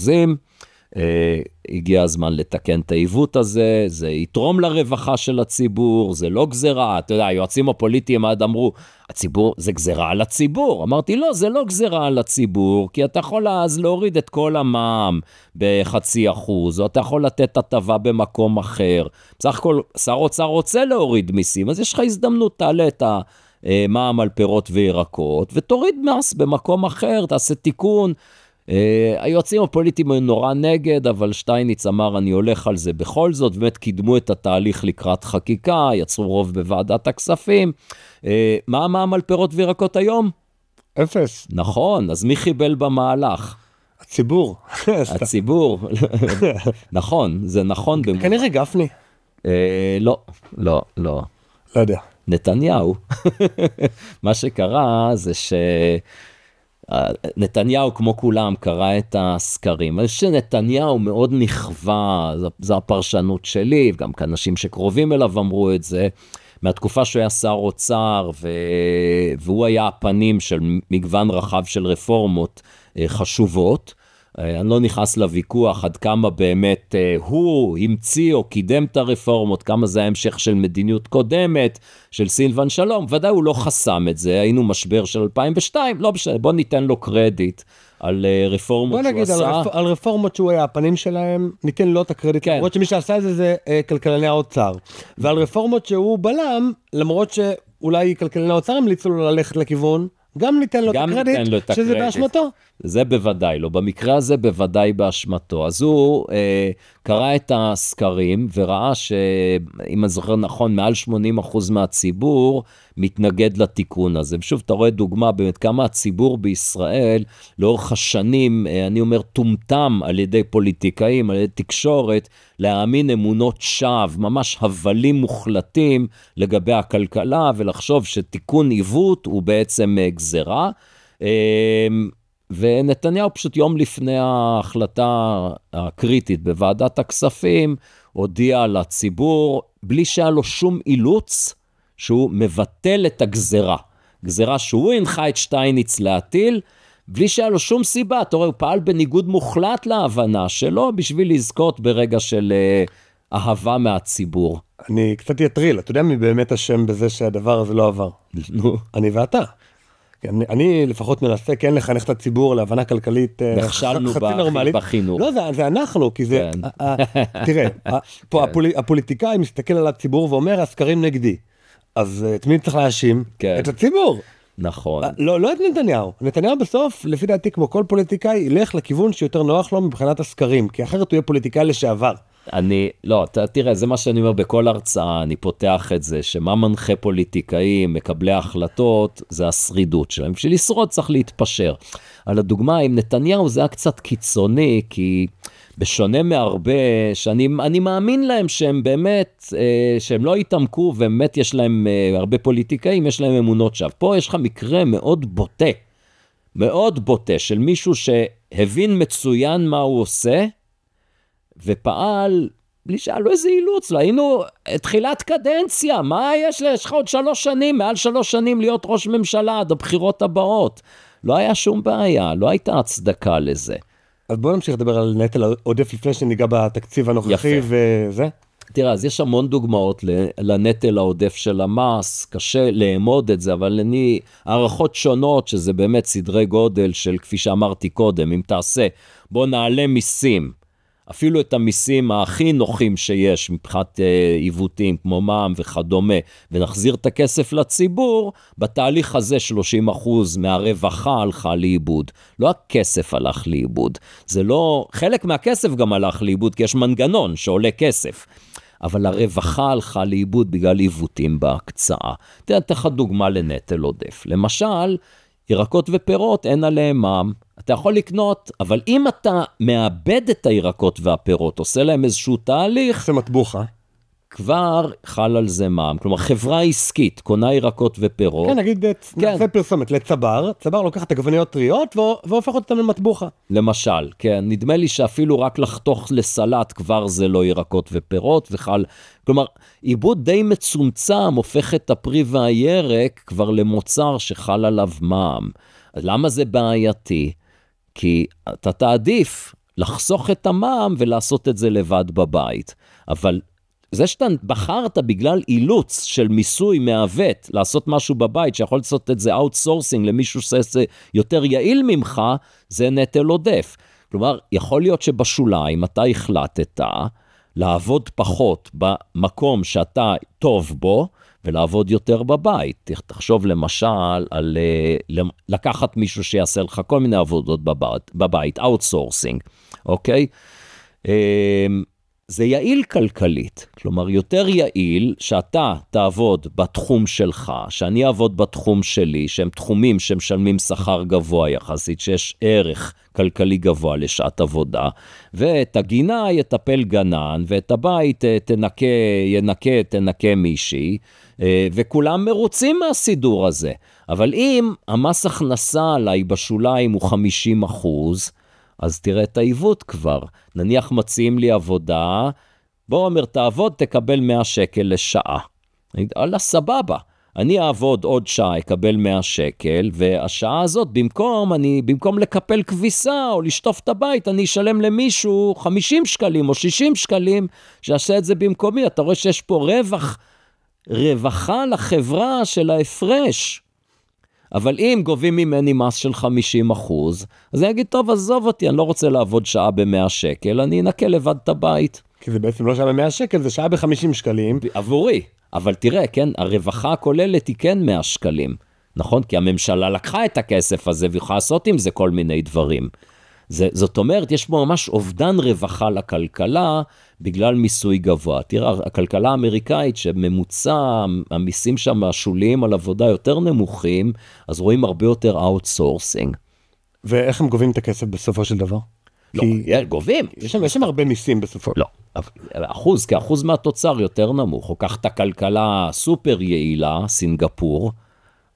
הגיע הזמן לתקן את העיוות הזה, זה יתרום לרווחה של הציבור, זה לא גזרה, אתה יודע, היועצים הפוליטיים עד אמרו, הציבור, זה גזרה על הציבור, אמרתי לא, זה לא גזרה על הציבור, כי אתה יכול אז להוריד את כל המע"מ ב0.5%, או אתה יכול לתת הטבה במקום אחר, בסך הכל שר אוצר רוצה להוריד מיסים, אז יש לך הזדמנות, תעלה את המע"מ על פירות וירקות, ותוריד מס במקום אחר, תעשה תיקון, היועצים הפוליטיים היו נורא נגד, אבל שטייניץ אמר אני הולך על זה בכל זאת, באמת קידמו את התהליך לקראת חקיקה, יצרו רוב בוועדת הכספים. מה המע"מ על פירות וירקות היום? 0. נכון, אז מי חיבל במהלך? הציבור. הציבור, נכון, זה נכון. כנראה גפני. לא. לא יודע. נתניהו. מה שקרה זה נתניהו כמו כולם קרא את הסקרים, אז שנתניהו מאוד נכווה, זו הפרשנות שלי, וגם כאנשים שקרובים אליו אמרו את זה, מהתקופה שהוא היה שר אוצר, והוא היה הפנים של מגוון רחב של רפורמות חשובות, אני לא נכנס לוויכוח עד כמה באמת הוא המציא או קידם את הרפורמות, כמה זה ההמשך של מדיניות קודמת, של סילבן שלום, ודאי הוא לא חסם את זה, היינו משבר של 2002, לא בשביל, בוא ניתן לו קרדיט על רפורמות שהוא עשה. בוא נגיד על רפורמות שהוא היה הפנים שלהם, ניתן לו את הקרדיט, כן. למרות שמי שעשה את זה זה כלכלני האוצר, ועל רפורמות שהוא בלם, למרות שאולי כלכלני האוצר המליצו לו ללכת לכיוון, גם ניתן לו את הקרדיט, שזה באשמתו. זה בוודאי לא, במקרה הזה בוודאי באשמתו. אז הוא קרא את הסקרים וראה שאם אני זוכר נכון, מעל 80% מהציבור מתנגד לתיקון הזה. ושוב, אתה רואה דוגמה באמת כמה הציבור בישראל, לאורך השנים, אני אומר, טומטם על ידי פוליטיקאים, על ידי תקשורת, להאמין אמונות שווא, ממש הבלים מוחלטים לגבי הכלכלה, ולחשוב שתיקון עיוות הוא בעצם גזרה. ונתניהו פשוט יום לפני ההחלטה הקריטית בוועדת הכספים, הודיע לציבור, בלי שהיה לו שום אילוץ, שהוא מבטל את הגזרה. גזרה שהוא הנחה את שטייניץ להטיל, בלי שהיה לו שום סיבה. אתה רואה, הוא פעל בניגוד מוחלט להבנה שלו, בשביל לזכות ברגע של אהבה מהציבור. אני קצת יטריל, אתה יודע מי באמת אשם בזה שהדבר הזה לא עבר? נו. אני ואתה. אני לפחות מנסה כן לחנך את הציבור להבנה כלכלית נכשלנו חצי נורמלית. בחינוך. לא, זה אנחנו, כי זה, תראה, פה הפוליטיקאי מסתכל על הציבור ואומר, הסקרים נגדי. אז את מי צריך להאשים? את הציבור. נכון. לא את נתניהו. נתניהו בסוף, לפי דעתי, כמו כל פוליטיקאי, ילך לכיוון שיותר נוח לו מבחינת הסקרים, כי אחרת הוא יהיה פוליטיקאי לשעבר. לא, תראה, זה מה שאני אומר בכל הרצאה, אני פותח את זה, שמה מנחה פוליטיקאים, מקבלי ההחלטות, זה השרידות שלהם. בשביל לשרוד צריך להתפשר. על הדוגמה, עם נתניהו זה היה קצת קיצוני, כי בשונה מהרבה, שאני מאמין להם שהם באמת, שהם לא יתעמקו, ובאמת יש להם, הרבה פוליטיקאים, יש להם אמונות שווא. פה יש לך מקרה מאוד בוטה, של מישהו שהבין מצוין מה הוא עושה, ופעל, בלי שהיה לו איזה אילוץ, היינו תחילת קדנציה, מה יש לך עוד 3 שנים, מעל 3 שנים להיות ראש ממשלה עד הבחירות הבאות, לא היה שום בעיה, לא הייתה הצדקה לזה. אז בואו נמשיך לדבר על נטל עודף לפני שניגע בתקציב הנוכחי וזה. תראה, אז יש המון דוגמאות לנטל העודף של המס, קשה לאמוד את זה, אבל הערכות שונות שזה באמת סדרי גודל של, כפי שאמרתי קודם, אם תעשה, בוא נעלה מיסים, אפילו את המיסים הכי נוחים שיש, מבחינת עיוותים כמו מע"מ וכדומה, ונחזיר את הכסף לציבור, בתהליך הזה 30% מהרווחה הלכה לאיבוד. לא הכסף הלך לאיבוד. זה לא, חלק מהכסף גם הלך לאיבוד, כי יש מנגנון שעולה כסף. אבל הרווחה הלכה לאיבוד בגלל עיוותים בהקצאה. תראה, תלך דוגמה לנטל עודף. למשל, ירקות ופירות אין עליהם מע"מ. אתה יכול לקנות, אבל אם אתה מאבד את הירקות והפירות, עושה להם איזשהו תהליך, זה מטבוחה. כבר חל על זה מע"מ. כלומר, חברה עסקית קונה ירקות ופירות. כן, נגיד, נעשה פרסומת לצבר, צבר לוקח את הגווניות טריות והופך אותם למטבוחה. למשל, כן, נדמה לי שאפילו רק לחתוך לסלט כבר זה לא ירקות ופירות, וחל, כלומר, עיבוד די מצומצם הופך את הפרי והירק כבר למוצר שחל עליו מע"מ. אז למה זה בעייתי? כי אתה תעדיף לחסוך את המע"מ ולעשות את זה לבד בבית. אבל זה שאתה בחרת בגלל אילוץ של מיסוי מעוות לעשות משהו בבית, שיכול לעשות את זה אאוטסורסינג למישהו שעושה יותר יעיל ממך, זה נטל עודף. כלומר, יכול להיות שבשוליים אתה החלטת לעבוד פחות במקום שאתה טוב בו, ולעבוד יותר בבית. תחשוב למשל על לקחת מישהו שיעשה לך כל מיני עבודות בבית, אאוטסורסינג, אוקיי? זה יעיל כלכלית, כלומר יותר יעיל שאתה תעבוד בתחום שלך, שאני אעבוד בתחום שלי, שהם תחומים שמשלמים שכר גבוה יחסית, שיש ערך כלכלי גבוה לשעת עבודה, ואת הגינה יטפל גנן, ואת הבית תנקה מישהי, וכולם מרוצים מהסידור הזה. אבל אם המס הכנסה עליי בשוליים הוא 50%, אז תראה את העיוות כבר. נניח מציעים לי עבודה, בוא אומר תעבוד, תקבל 100 שקל לשעה. אללה סבבה. אני אעבוד עוד שעה, אקבל 100 שקל, והשעה הזאת, במקום לקפל כביסה או לשטוף את הבית, אני אשלם למישהו 50 שקלים או 60 שקלים, שיעשה את זה במקומי. אתה רואה שיש פה רווחה לחברה של ההפרש. אבל אם גובים ממני מס של 50%, אז אני אגיד, טוב, עזוב אותי, אני לא רוצה לעבוד שעה ב100 שקל, אני אנקה לבד את הבית. כי זה בעצם לא שעה ב100 שקל, זה שעה ב50 שקלים. עבורי. אבל תראה, כן, הרווחה הכוללת היא כן 100 שקלים. נכון? כי הממשלה לקחה את הכסף הזה, ויכולה לעשות עם זה כל מיני דברים. זאת אומרת, יש פה ממש אובדן רווחה לכלכלה, בגלל מיסוי גבוה. תראה, הכלכלה האמריקאית שממוצע, המיסים שם השוליים על עבודה יותר נמוכים, אז רואים הרבה יותר אאוטסורסינג. ואיך הם גובים את הכסף בסופו של דבר? לא, גובים. יש שם הרבה מיסים בסופו. לא, כאחוז מהתוצר יותר נמוך. או כך את הכלכלה סופר יעילה, סינגפור,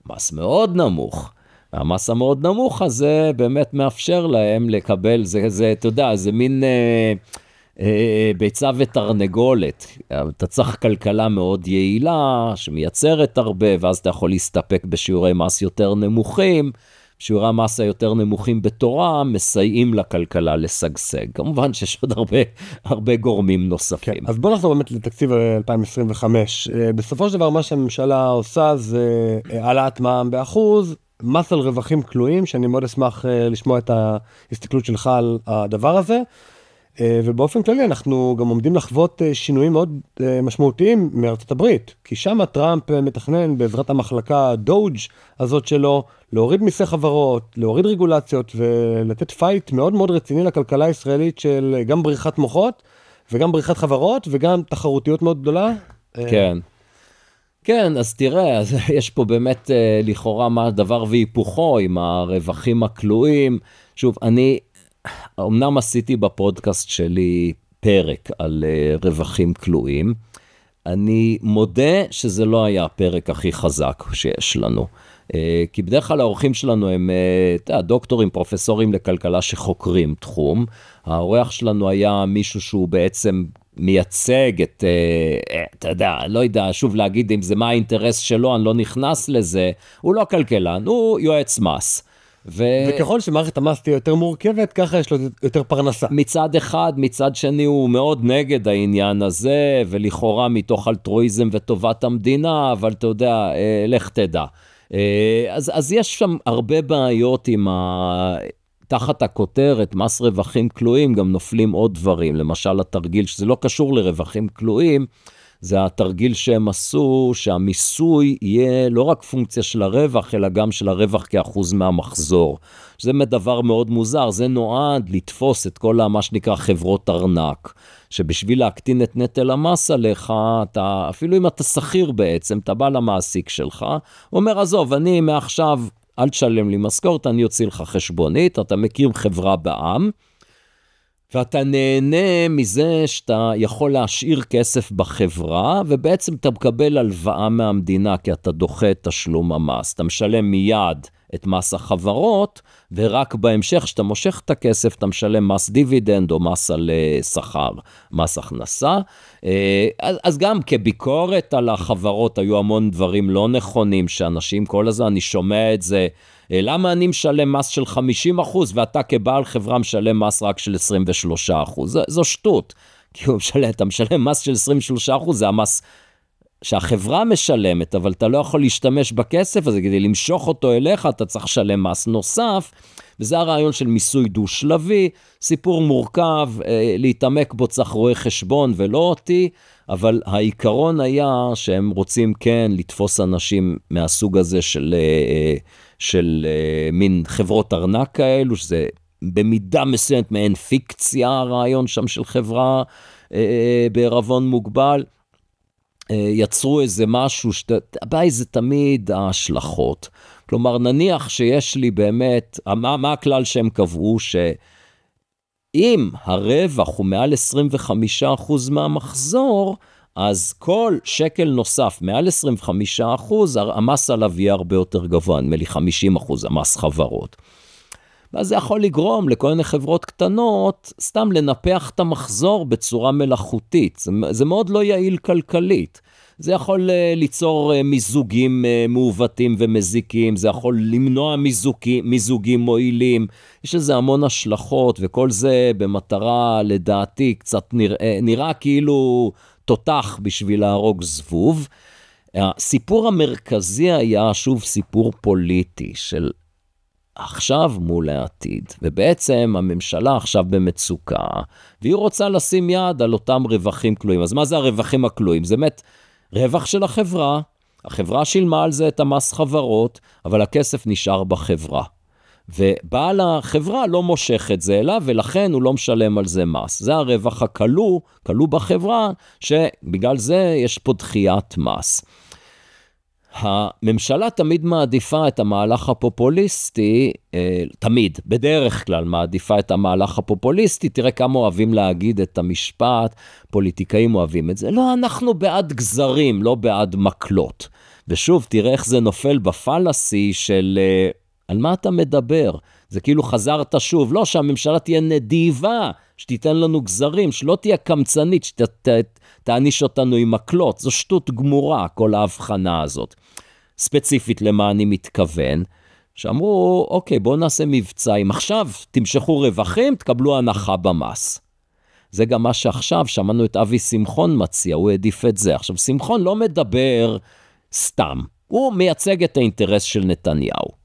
מס מאוד נמוך. המס המאוד נמוך הזה באמת מאפשר להם לקבל, זה אתה יודע, זה מין ביצה ותרנגולת. אתה צריך כלכלה מאוד יעילה, שמייצרת הרבה, ואז אתה יכול להסתפק בשיעורי מס יותר נמוכים. שיעורי המס היותר נמוכים בתורה מסייעים לכלכלה לשגשג. כמובן שיש עוד הרבה גורמים נוספים. כן, אז בוא נחזור באמת לתקציב 2025. בסופו של דבר מה שהממשלה עושה זה העלאת מע"מ באחוז, מס על רווחים כלואים, שאני מאוד אשמח לשמוע את ההסתכלות שלך על הדבר הזה. ובאופן כללי אנחנו גם עומדים לחוות שינויים מאוד משמעותיים מארצות הברית, כי שם טראמפ מתכנן בעזרת המחלקה דוג' הזאת שלו, להוריד מיסי חברות, להוריד רגולציות ולתת פייט מאוד מאוד רציני לכלכלה הישראלית של גם בריחת מוחות וגם בריחת חברות וגם תחרותיות מאוד גדולה. כן. כן, אז תראה, אז יש פה באמת לכאורה מה דבר והיפוכו עם הרווחים הכלואים. שוב, אני אמנם עשיתי בפודקאסט שלי פרק על רווחים כלואים, אני מודה שזה לא היה הפרק הכי חזק שיש לנו, כי בדרך כלל האורחים שלנו הם דוקטורים, פרופסורים לכלכלה שחוקרים תחום. האורח שלנו היה מישהו שהוא בעצם מייצג את, אתה יודע, לא יודע, שוב להגיד אם זה מה האינטרס שלו, אני לא נכנס לזה, הוא לא כלכלן, הוא יועץ מס. וככל שמערכת המס תהיה יותר מורכבת, ככה יש לו יותר פרנסה. מצד אחד, מצד שני הוא מאוד נגד העניין הזה, ולכאורה מתוך אלטרואיזם וטובת המדינה, אבל אתה יודע, לך תדע. אז יש שם הרבה בעיות עם תחת הכותרת, מס רווחים כלואים, גם נופלים עוד דברים. למשל, התרגיל שזה לא קשור לרווחים כלואים, זה התרגיל שהם עשו, שהמיסוי יהיה לא רק פונקציה של הרווח, אלא גם של הרווח כאחוז מהמחזור. זה דבר מאוד מוזר, זה נועד לתפוס את כל מה שנקרא חברות ארנק, שבשביל להקטין את נטל המס עליך, אפילו אם אתה שכיר בעצם, אתה בא למעסיק שלך, הוא אומר, עזוב, אני מעכשיו, אל תשלם לי משכורת, אני יוציא לך חשבונית, אתה מקים חברה בע"מ, ואתה נהנה מזה שאתה יכול להשאיר כסף בחברה, ובעצם אתה מקבל הלוואה מהמדינה, כי אתה דוחה את תשלום המס. אתה משלם מיד את מס החברות, ורק בהמשך שאתה מושך את הכסף, אתה משלם מס דיבידנד או מס על שכר, מס הכנסה. אז גם כביקורת על החברות, היו המון דברים לא נכונים, שאנשים כל הזמן, אני שומע את זה, למה אני משלם מס של 50% ואתה כבעל חברה משלם מס רק של 23%? זו שטות, כי אתה משלם מס של 23%, זה המס שהחברה משלמת, אבל אתה לא יכול להשתמש בכסף הזה, כדי למשוך אותו אליך, אתה צריך לשלם מס נוסף, וזה הרעיון של מיסוי דו-שלבי, סיפור מורכב, להתעמק בו צריך רואה חשבון ולא אותי, אבל העיקרון היה שהם רוצים כן לתפוס אנשים מהסוג הזה של מין חברות ארנק כאלו, שזה במידה מסוימת מעין פיקציה, הרעיון שם של חברה בערבון מוגבל, יצרו איזה משהו, הבעיה זה תמיד ההשלכות. כלומר, נניח שיש לי באמת, מה הכלל שהם קבעו? שאם הרווח הוא מעל 25% מהמחזור, אז כל שקל נוסף, מעל 25%, המס עליו יהיה הרבה יותר גבוה, נדמה לי 50% המס חברות. ואז זה יכול לגרום לכל מיני חברות קטנות, סתם לנפח את המחזור בצורה מלאכותית. זה מאוד לא יעיל כלכלית. זה יכול ליצור מיזוגים מעוותים ומזיקים, זה יכול למנוע מיזוגים מועילים. יש לזה המון השלכות, וכל זה במטרה, לדעתי, קצת נראה כאילו תותח בשביל להרוג זבוב. הסיפור המרכזי היה שוב סיפור פוליטי של עכשיו מול העתיד, ובעצם הממשלה עכשיו במצוקה, והיא רוצה לשים יד על אותם רווחים כלואים. אז מה זה הרווחים הכלואים? זה באמת רווח של החברה, החברה שילמה על זה את המס חברות, אבל הכסף נשאר בחברה. ובעל החברה לא מושך את זה אליו, ולכן הוא לא משלם על זה מס. זה הרווח הכלוא בחברה, שבגלל זה יש פה דחיית מס. הממשלה תמיד מעדיפה את המהלך הפופוליסטי, תמיד, בדרך כלל מעדיפה את המהלך הפופוליסטי, תראה כמה אוהבים להגיד את המשפט, פוליטיקאים אוהבים את זה, לא, אנחנו בעד גזרים, לא בעד מקלות. ושוב, תראה איך זה נופל בפלסי של על מה אתה מדבר? זה כאילו חזרת שוב, לא, שהממשלה תהיה נדיבה, שתיתן לנו גזרים, שלא תהיה קמצנית, שתעניש אותנו עם מקלות, זו שטות גמורה, כל ההבחנה הזאת. ספציפית למה אני מתכוון, שאמרו, אוקיי, בואו נעשה מבצעים, עכשיו תמשכו רווחים, תקבלו הנחה במס. זה גם מה שעכשיו, שמענו את אבי שמחון מציע, הוא העדיף את זה. עכשיו, שמחון לא מדבר סתם, הוא מייצג את האינטרס של נתניהו.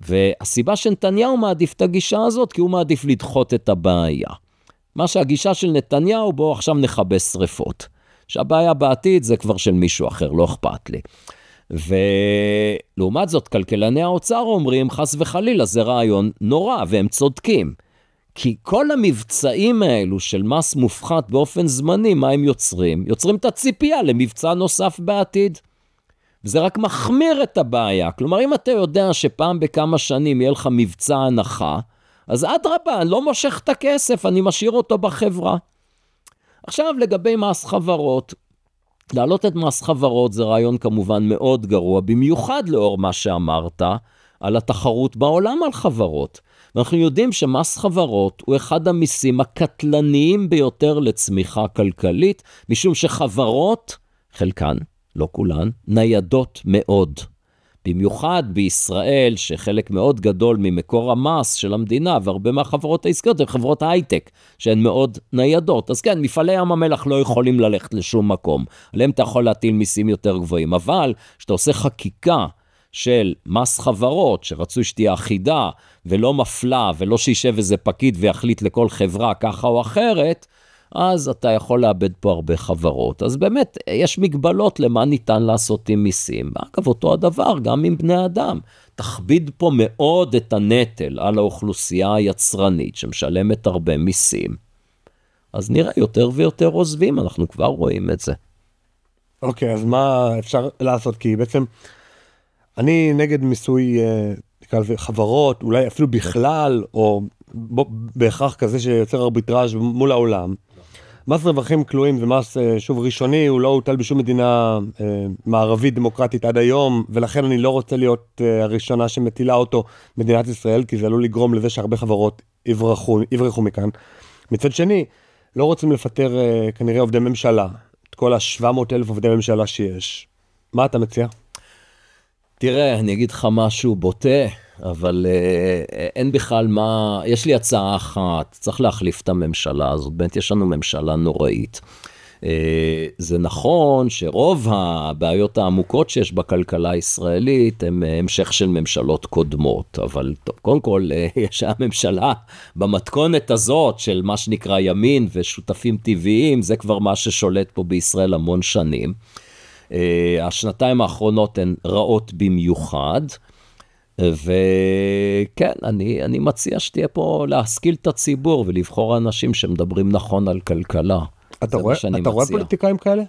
והסיבה שנתניהו מעדיף את הגישה הזאת, כי הוא מעדיף לדחות את הבעיה. מה שהגישה של נתניהו, בואו עכשיו נכבס שריפות. שהבעיה בעתיד זה כבר של מישהו אחר, לא אכפת לי. ולעומת זאת, כלכלני האוצר אומרים, חס וחלילה, זה רעיון נורא, והם צודקים. כי כל המבצעים האלו של מס מופחת באופן זמני, מה הם יוצרים? יוצרים את הציפייה למבצע נוסף בעתיד. וזה רק מחמיר את הבעיה. כלומר, אם אתה יודע שפעם בכמה שנים יהיה לך מבצע הנחה, אז אדרבה, אני לא מושך את הכסף, אני משאיר אותו בחברה. עכשיו, לגבי מס חברות, להעלות את מס חברות זה רעיון כמובן מאוד גרוע, במיוחד לאור מה שאמרת על התחרות בעולם על חברות. ואנחנו יודעים שמס חברות הוא אחד המיסים הקטלניים ביותר לצמיחה כלכלית, משום שחברות, חלקן, לא כולן, ניידות מאוד. במיוחד בישראל, שחלק מאוד גדול ממקור המס של המדינה, והרבה מהחברות העסקיות הן חברות הייטק, שהן מאוד ניידות. אז כן, מפעלי ים המלח לא יכולים ללכת לשום מקום. עליהם אתה יכול להטיל מיסים יותר גבוהים. אבל, כשאתה עושה חקיקה של מס חברות, שרצוי שתהיה אחידה, ולא מפלה, ולא שישב איזה פקיד ויחליט לכל חברה ככה או אחרת, אז אתה יכול לאבד פה הרבה חברות. אז באמת, יש מגבלות למה ניתן לעשות עם מיסים. אגב, אותו הדבר, גם עם בני אדם. תכביד פה מאוד את הנטל על האוכלוסייה היצרנית, שמשלמת הרבה מיסים. אז נראה יותר ויותר עוזבים, אנחנו כבר רואים את זה. אוקיי, אז מה אפשר לעשות? כי בעצם, אני נגד מיסוי חברות, אולי אפילו בכלל, או בהכרח כזה שיוצר ארביטראז' מול העולם. מס רווחים כלואים זה מס, שוב, ראשוני, הוא לא הוטל בשום מדינה מערבית דמוקרטית עד היום, ולכן אני לא רוצה להיות הראשונה שמטילה אותו מדינת ישראל, כי זה עלול לגרום לזה שהרבה חברות יברחו מכאן. מצד שני, לא רוצים לפטר כנראה עובדי ממשלה, את כל ה-700,000 עובדי ממשלה שיש. מה אתה מציע? תראה, אני אגיד לך משהו בוטה, אבל אין בכלל מה, יש לי הצעה אחת, צריך להחליף את הממשלה הזאת, באמת יש לנו ממשלה נוראית. זה נכון שרוב הבעיות העמוקות שיש בכלכלה הישראלית, הם המשך של ממשלות קודמות, אבל טוב, קודם כל, יש הממשלה במתכונת הזאת של מה שנקרא ימין ושותפים טבעיים, זה כבר מה ששולט פה בישראל המון שנים. השנתיים האחרונות הן רעות במיוחד, וכן, אני מציע שתהיה פה להשכיל את הציבור ולבחור אנשים שמדברים נכון על כלכלה. אתה רואה פוליטיקאים כאלה?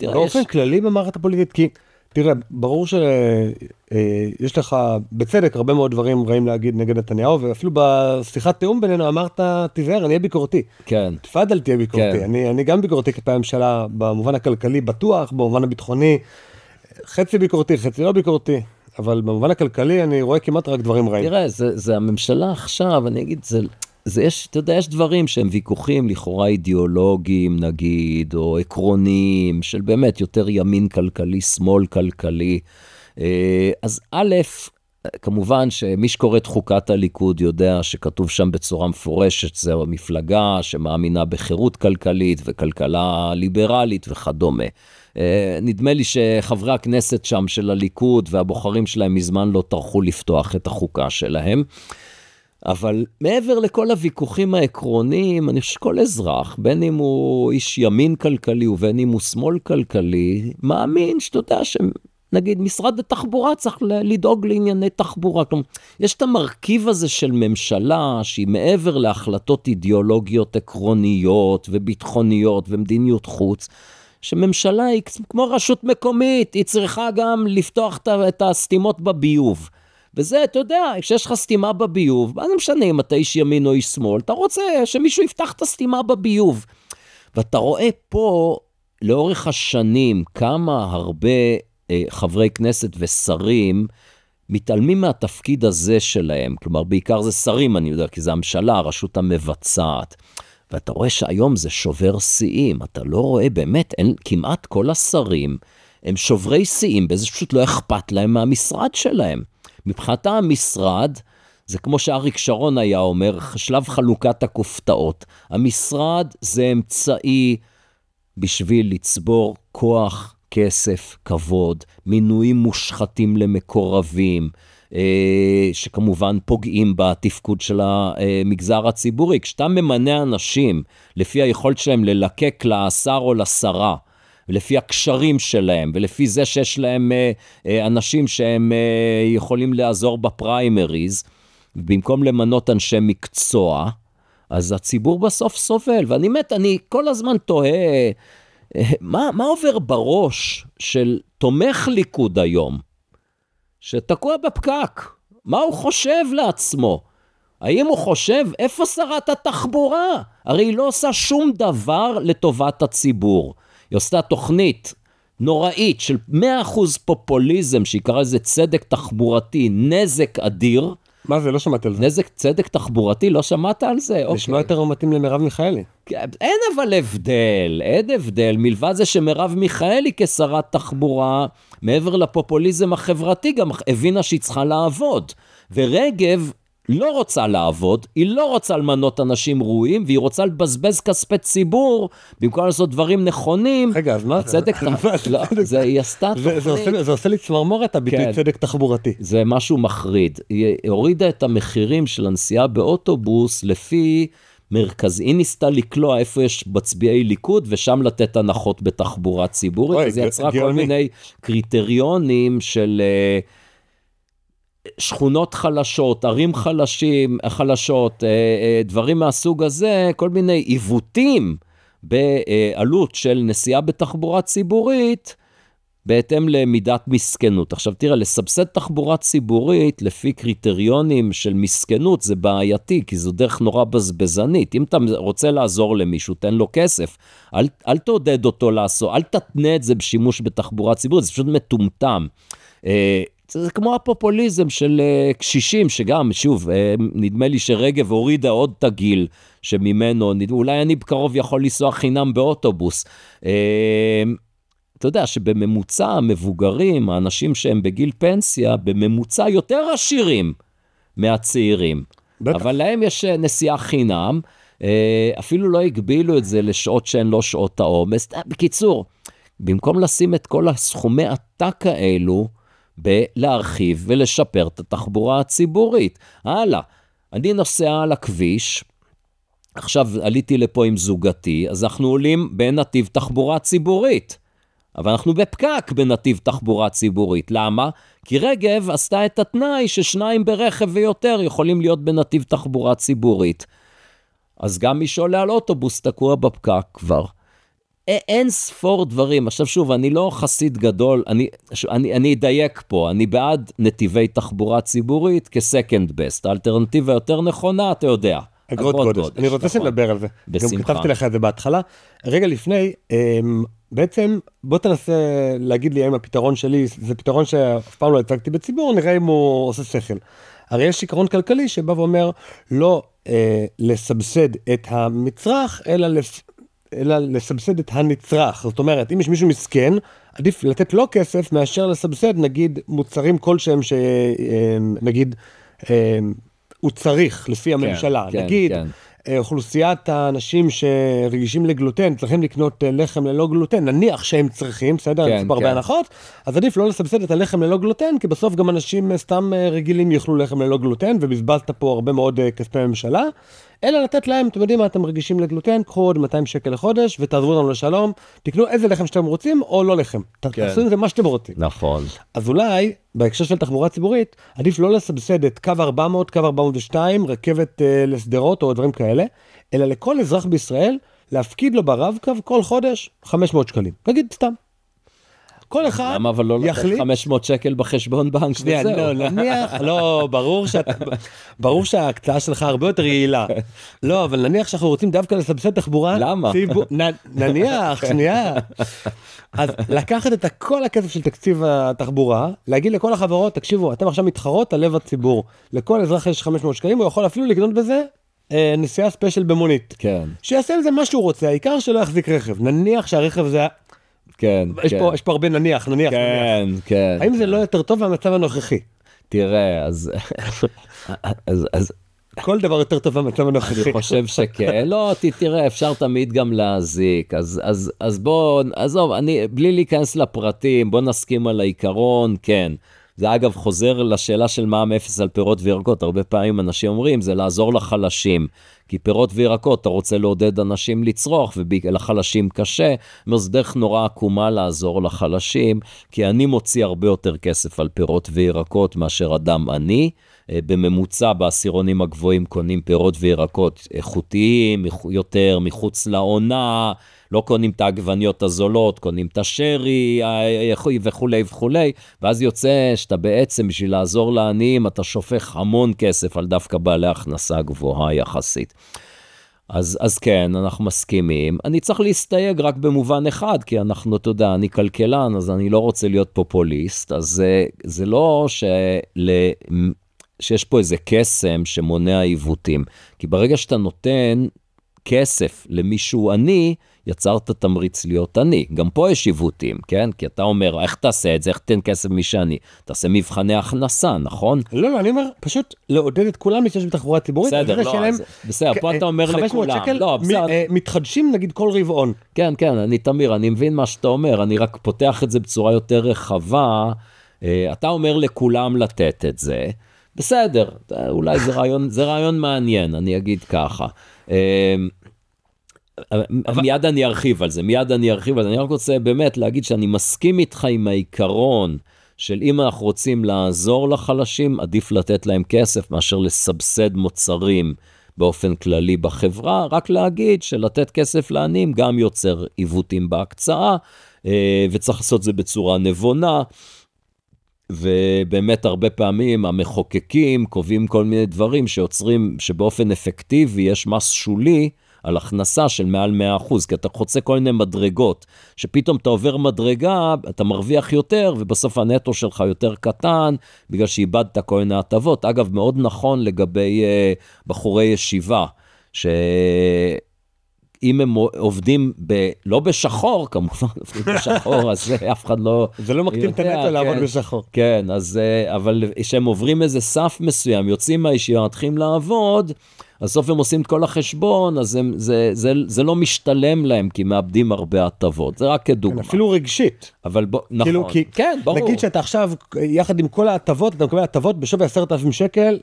באופן כללי במערכת הפוליטית, כי תראה, ברור שיש לך בצדק הרבה מאוד דברים רעים להגיד נגד נתניהו, ואפילו בשיחת תיאום בינינו אמרת, תיזהר, אני אהיה ביקורתי. כן. תפדל תהיה ביקורתי. אני גם ביקורתי כלפי הממשלה, במובן הכלכלי בטוח, במובן הביטחוני, חצי ביקורתי, חצי לא ביקורתי. אבל במובן הכלכלי אני רואה כמעט רק דברים רעים. תראה, זה הממשלה עכשיו, אני אגיד, אתה יודע, יש דברים שהם ויכוחים לכאורה אידיאולוגיים, נגיד, או עקרוניים, של באמת יותר ימין כלכלי, שמאל כלכלי. אז א', כמובן שמי שקורא את חוקת הליכוד יודע שכתוב שם בצורה מפורשת, זו המפלגה שמאמינה בחירות כלכלית וכלכלה ליברלית וכדומה. נדמה לי שחברי הכנסת שם של הליכוד והבוחרים שלהם מזמן לא טרחו לפתוח את החוקה שלהם. אבל מעבר לכל הוויכוחים העקרוניים, אני חושב שכל אזרח, בין אם הוא איש ימין כלכלי ובין אם הוא שמאל כלכלי, מאמין שאתה יודע שנגיד משרד התחבורה צריך לדאוג לענייני תחבורה. כלומר, יש את המרכיב הזה של ממשלה שהיא מעבר להחלטות אידיאולוגיות עקרוניות וביטחוניות ומדיניות חוץ, שממשלה היא כמו רשות מקומית, היא צריכה גם לפתוח את הסתימות בביוב. וזה, אתה יודע, כשיש לך סתימה בביוב, מה זה משנה אם אתה איש ימין או איש שמאל, אתה רוצה שמישהו יפתח את הסתימה בביוב. ואתה רואה פה, לאורך השנים, כמה הרבה חברי כנסת ושרים מתעלמים מהתפקיד הזה שלהם, כלומר בעיקר זה שרים, אני יודע, כי זה הממשלה, הרשות המבצעת, ואתה רואה שהיום זה שובר שיאים, אתה לא רואה באמת, כמעט כל השרים הם שוברי שיאים, באיזה פשוט לא אכפת להם מהמשרד שלהם. מבחינתה המשרד, זה כמו שאריק שרון היה אומר, שלב חלוקת הכופתאות, המשרד זה אמצעי בשביל לצבור כוח, כסף, כבוד, מינויים מושחתים למקורבים, שכמובן פוגעים בתפקוד של המגזר הציבורי. כשאתה ממנה אנשים לפי היכולת שלהם ללקק לשר או לשרה, ולפי הקשרים שלהם, ולפי זה שיש להם אנשים שהם יכולים לעזור בפריימריז, במקום למנות אנשי מקצוע, אז הציבור בסוף סובל. אני כל הזמן תוהה, מה עובר בראש של תומך ליכוד היום, שתקוע בפקק? מה הוא חושב לעצמו? האם הוא חושב, איפה שרת התחבורה? הרי היא לא עושה שום דבר לטובת הציבור. היא עושה תוכנית נוראית של 100% פופוליזם, שיקרא לזה צדק תחבורתי, נזק אדיר. מה זה? לא שמעת על זה. נזק צדק תחבורתי, לא שמעת על זה? נשמע יותר מתאים למרב מיכאלי. אין אבל הבדל, אין הבדל. מלבד זה שמרב מיכאלי כשרת תחבורה, מעבר לפופוליזם החברתי, גם הבינה שהיא צריכה לעבוד. ורגב לא רוצה לעבוד, היא לא רוצה למנות אנשים ראויים, והיא רוצה לבזבז כספי ציבור, במקום לעשות דברים נכונים. רגע, אז מה? הצדק, זה היא עשתה תוכנית. זה עושה לי צמרמורת, הביטוי צדק תחבורתי. זה משהו מחריד. היא הורידה את המחירים של הנסיעה באוטובוס, לפי מרכז, היא ניסתה לקלוע איפה יש מצביעי ליכוד, ושם לתת הנחות בתחבורה ציבורית, אז היא יצרה כל מיני קריטריונים של שכונות חלשות, ערים חלשות, דברים מהסוג הזה, כל מיני עיוותים בעלות של נסיעה בתחבורה ציבורית, בהתאם למידת מסכנות. עכשיו תראה, לסבסד תחבורה ציבורית לפי קריטריונים של מסכנות זה בעייתי, כי זו דרך נורא בזבזנית. אם אתה רוצה לעזור למישהו, תן לו כסף. אל תעודד אותו לעשות, אל תתנה את זה בשימוש בתחבורה ציבורית, זה פשוט מטומטם. זה כמו הפופוליזם של קשישים, שגם, שוב, נדמה לי שרגב הורידה עוד את הגיל שממנו, אולי אני בקרוב יכול לנסוע חינם באוטובוס. אתה יודע שבממוצע המבוגרים, האנשים שהם בגיל פנסיה, בממוצע יותר עשירים מהצעירים. בטח. אבל להם יש נסיעה חינם, אפילו לא הגבילו את זה לשעות שהן לא שעות העומס. בקיצור, במקום לשים את כל הסכומי עתק האלו, בלהרחיב ולשפר את התחבורה הציבורית. הלאה, אני נוסע על הכביש, עכשיו עליתי לפה עם זוגתי, אז אנחנו עולים בנתיב תחבורה ציבורית. אבל אנחנו בפקק בנתיב תחבורה ציבורית. למה? כי רגב עשתה את התנאי ששניים ברכב ויותר יכולים להיות בנתיב תחבורה ציבורית. אז גם מי שעולה על אוטובוס תקוע בפקק כבר. אין ספור דברים. עכשיו שוב, אני לא חסיד גדול, אני אדייק פה, אני בעד נתיבי תחבורה ציבורית כ-second best. האלטרנטיבה יותר נכונה, אתה יודע. אגרות גודש. אני רוצה שנדבר על זה. בשמחה. גם כתבתי לך את זה בהתחלה. רגע לפני, בעצם בוא תנסה להגיד לי האם הפתרון שלי, זה פתרון שאף פעם לא הצגתי בציבור, נראה אם הוא עושה שכל. הרי יש עיקרון כלכלי שבא ואומר לא לסבסד את המצרך, אלא לסבסד את הנצרך. זאת אומרת, אם יש מישהו מסכן, עדיף לתת לו כסף מאשר לסבסד, נגיד, מוצרים כלשהם שנגיד, הוא צריך לפי הממשלה. כן, נגיד, כן. אוכלוסיית האנשים שרגישים לגלוטן, צריכים לקנות לחם ללא גלוטן, נניח שהם צריכים, בסדר? כן, הרבה הנחות, אז עדיף לא לסבסד את הלחם ללא גלוטן, כי בסוף גם אנשים סתם רגילים יאכלו לחם ללא גלוטן, ובזבזת פה הרבה מאוד כספי ממשלה, אלא לתת להם, אתם יודעים מה, אתם רגישים לגלוטן, קחו עוד 200 שקל לחודש, ותעזרו לנו לשלום, תקנו איזה לחם שאתם רוצים, או לא לחם. תעשו עם זה מה שאתם רוצים. נכון. אז אולי, בהקשר של תחבורה ציבורית, עדיף לא לסבסד את קו 400, קו 402, רכבת לסדרות או דברים כאלה, אלא לכל אזרח בישראל, להפקיד לו ברב קו כל חודש 500 שקלים. נגיד סתם. כל אחד למה אבל לא לתת 500 שקל בחשבון בנק וזהו? לא, נניח, לא, ברור שההקצאה שלך הרבה יותר יעילה. לא, אבל נניח שאנחנו רוצים דווקא לסבסד תחבורה. למה? נניח, שנייה. אז לקחת את כל הכסף של תקציב התחבורה, להגיד לכל החברות, תקשיבו, אתם עכשיו מתחרות על לב הציבור. לכל אזרח יש 500 שקלים, הוא יכול אפילו לקנות בזה נסיעה ספיישל במונית. כן. שיעשה עם זה מה שהוא רוצה, העיקר שלא יחזיק רכב. נניח שהרכב זה... כן, יש פה הרבה נניח. כן, כן. האם זה לא יותר טוב מהמצב הנוכחי? תראה, אז כל דבר יותר טוב מהמצב הנוכחי. אני חושב שכן. לא, תראה, אפשר תמיד גם להזיק. אז בוא, עזוב, בלי להיכנס לפרטים, בוא נסכים על העיקרון, כן. זה אגב חוזר לשאלה של מע"מ אפס על פירות וירקות. הרבה פעמים אנשים אומרים, זה לעזור לחלשים. כי פירות וירקות, אתה רוצה לעודד אנשים לצרוך, ולחלשים קשה. זה דרך נורא עקומה לעזור לחלשים, כי אני מוציא הרבה יותר כסף על פירות וירקות מאשר אדם עני. בממוצע בעשירונים הגבוהים קונים פירות וירקות איכותיים, יותר מחוץ לעונה, לא קונים את העגבניות הזולות, קונים את השרי וכולי וכולי, ואז יוצא שאתה בעצם בשביל לעזור לעניים, אתה שופך המון כסף על דווקא בעלי הכנסה גבוהה יחסית. אז כן, אנחנו מסכימים. אני צריך להסתייג רק במובן אחד, כי אנחנו, אתה יודע, אני כלכלן, אז אני לא רוצה להיות פופוליסט, אז זה לא שיש פה איזה קסם שמונע עיוותים. כי ברגע שאתה נותן כסף למישהו עני, יצרת תמריץ להיות עני. גם פה יש עיוותים, כן? כי אתה אומר, איך תעשה את זה? איך תן כסף מי שאני? תעשה מבחני הכנסה, נכון? לא, אני אומר, פשוט לעודד את כולם להשתמש בתחבורה ציבורית. בסדר, לא, בסדר, פה אתה אומר לכולם. 500 שקל מתחדשים נגיד כל רבעון. כן, תמיר, אני מבין מה שאתה אומר, אני רק פותח את זה בצורה יותר רחבה. אתה אומר לכולם לתת את זה. בסדר, אולי זה רעיון מעניין, אני אגיד ככה. מיד אני ארחיב על זה, אני רק רוצה באמת להגיד שאני מסכים איתך עם העיקרון של אם אנחנו רוצים לעזור לחלשים, עדיף לתת להם כסף מאשר לסבסד מוצרים באופן כללי בחברה, רק להגיד שלתת כסף לעניים גם יוצר עיוותים בהקצאה, וצריך לעשות זה בצורה נבונה, ובאמת הרבה פעמים המחוקקים קובעים כל מיני דברים שיוצרים שבאופן אפקטיבי יש מס שולי על הכנסה של מעל 100%, כי אתה חוצה כל מיני מדרגות, שפתאום אתה עובר מדרגה, אתה מרוויח יותר, ובסוף הנטו שלך יותר קטן, בגלל שאיבדת כל מיני הטבות. אגב, מאוד נכון לגבי בחורי ישיבה, אם הם עובדים לא בשחור, כמובן, עובדים בשחור, אז אף אחד לא... זה לא מקטין את הנטו לעבוד בשחור. כן, אבל כשהם עוברים איזה סף מסוים, יוצאים מהישיבה, מתחילים לעבוד, בסוף הם עושים את כל החשבון, אז זה לא משתלם להם, כי מאבדים הרבה הטבות. זה רק כדוגמה. אפילו רגשית. אבל נכון. כן, ברור. נגיד שאתה עכשיו, יחד עם כל ההטבות, אתה מקבל הטבות בשווי 10,000 שקל,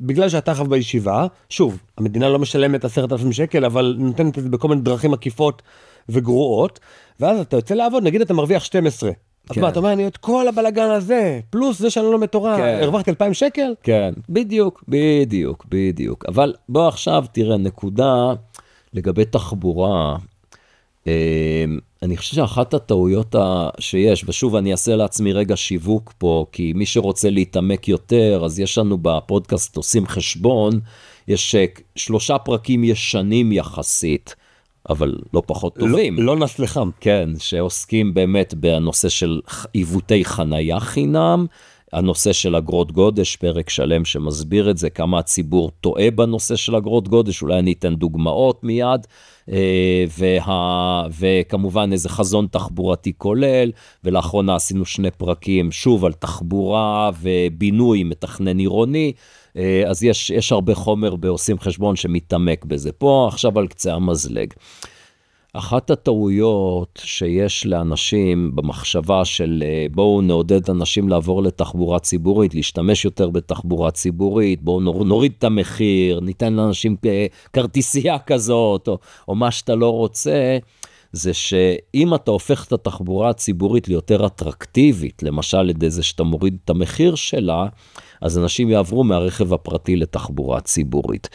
בגלל שאתה חב בישיבה. שוב, המדינה לא משלמת 10,000 שקל, אבל נותנת את זה בכל מיני דרכים עקיפות וגרועות, ואז אתה יוצא לעבוד, נגיד אתה מרוויח 12. אז מה, אתה אומר, אני את כל הבלגן הזה, פלוס זה שאני לא מתורה, הרווחתי 2,000 שקל? כן, בדיוק. אבל בוא עכשיו תראה, נקודה לגבי תחבורה, אני חושב שאחת הטעויות שיש, ושוב אני אעשה לעצמי רגע שיווק פה, כי מי שרוצה להתעמק יותר, אז יש לנו בפודקאסט עושים חשבון, יש 3 פרקים ישנים יחסית, אבל לא פחות טובים. לא נסלחם. כן, שעוסקים באמת בנושא של עיוותי חנייה חינם, הנושא של אגרות גודש, פרק שלם שמסביר את זה, כמה הציבור טועה בנושא של אגרות גודש, אולי אני אתן דוגמאות מיד, וכמובן איזה חזון תחבורתי כולל, ולאחרונה עשינו 2 פרקים, שוב על תחבורה ובינוי מתכנן עירוני, אז יש הרבה חומר בעושים חשבון שמתעמק בזה. פה עכשיו על קצה המזלג. אחת הטעויות שיש לאנשים במחשבה של בואו נעודד אנשים לעבור לתחבורה ציבורית, להשתמש יותר בתחבורה ציבורית, בואו נוריד את המחיר, ניתן לאנשים כרטיסייה כזאת, או מה שאתה לא רוצה, זה שאם אתה הופך את התחבורה הציבורית ליותר אטרקטיבית, למשל לידי זה שאתה מוריד את המחיר שלה, אז אנשים יעברו מהרכב הפרטי לתחבורה ציבורית.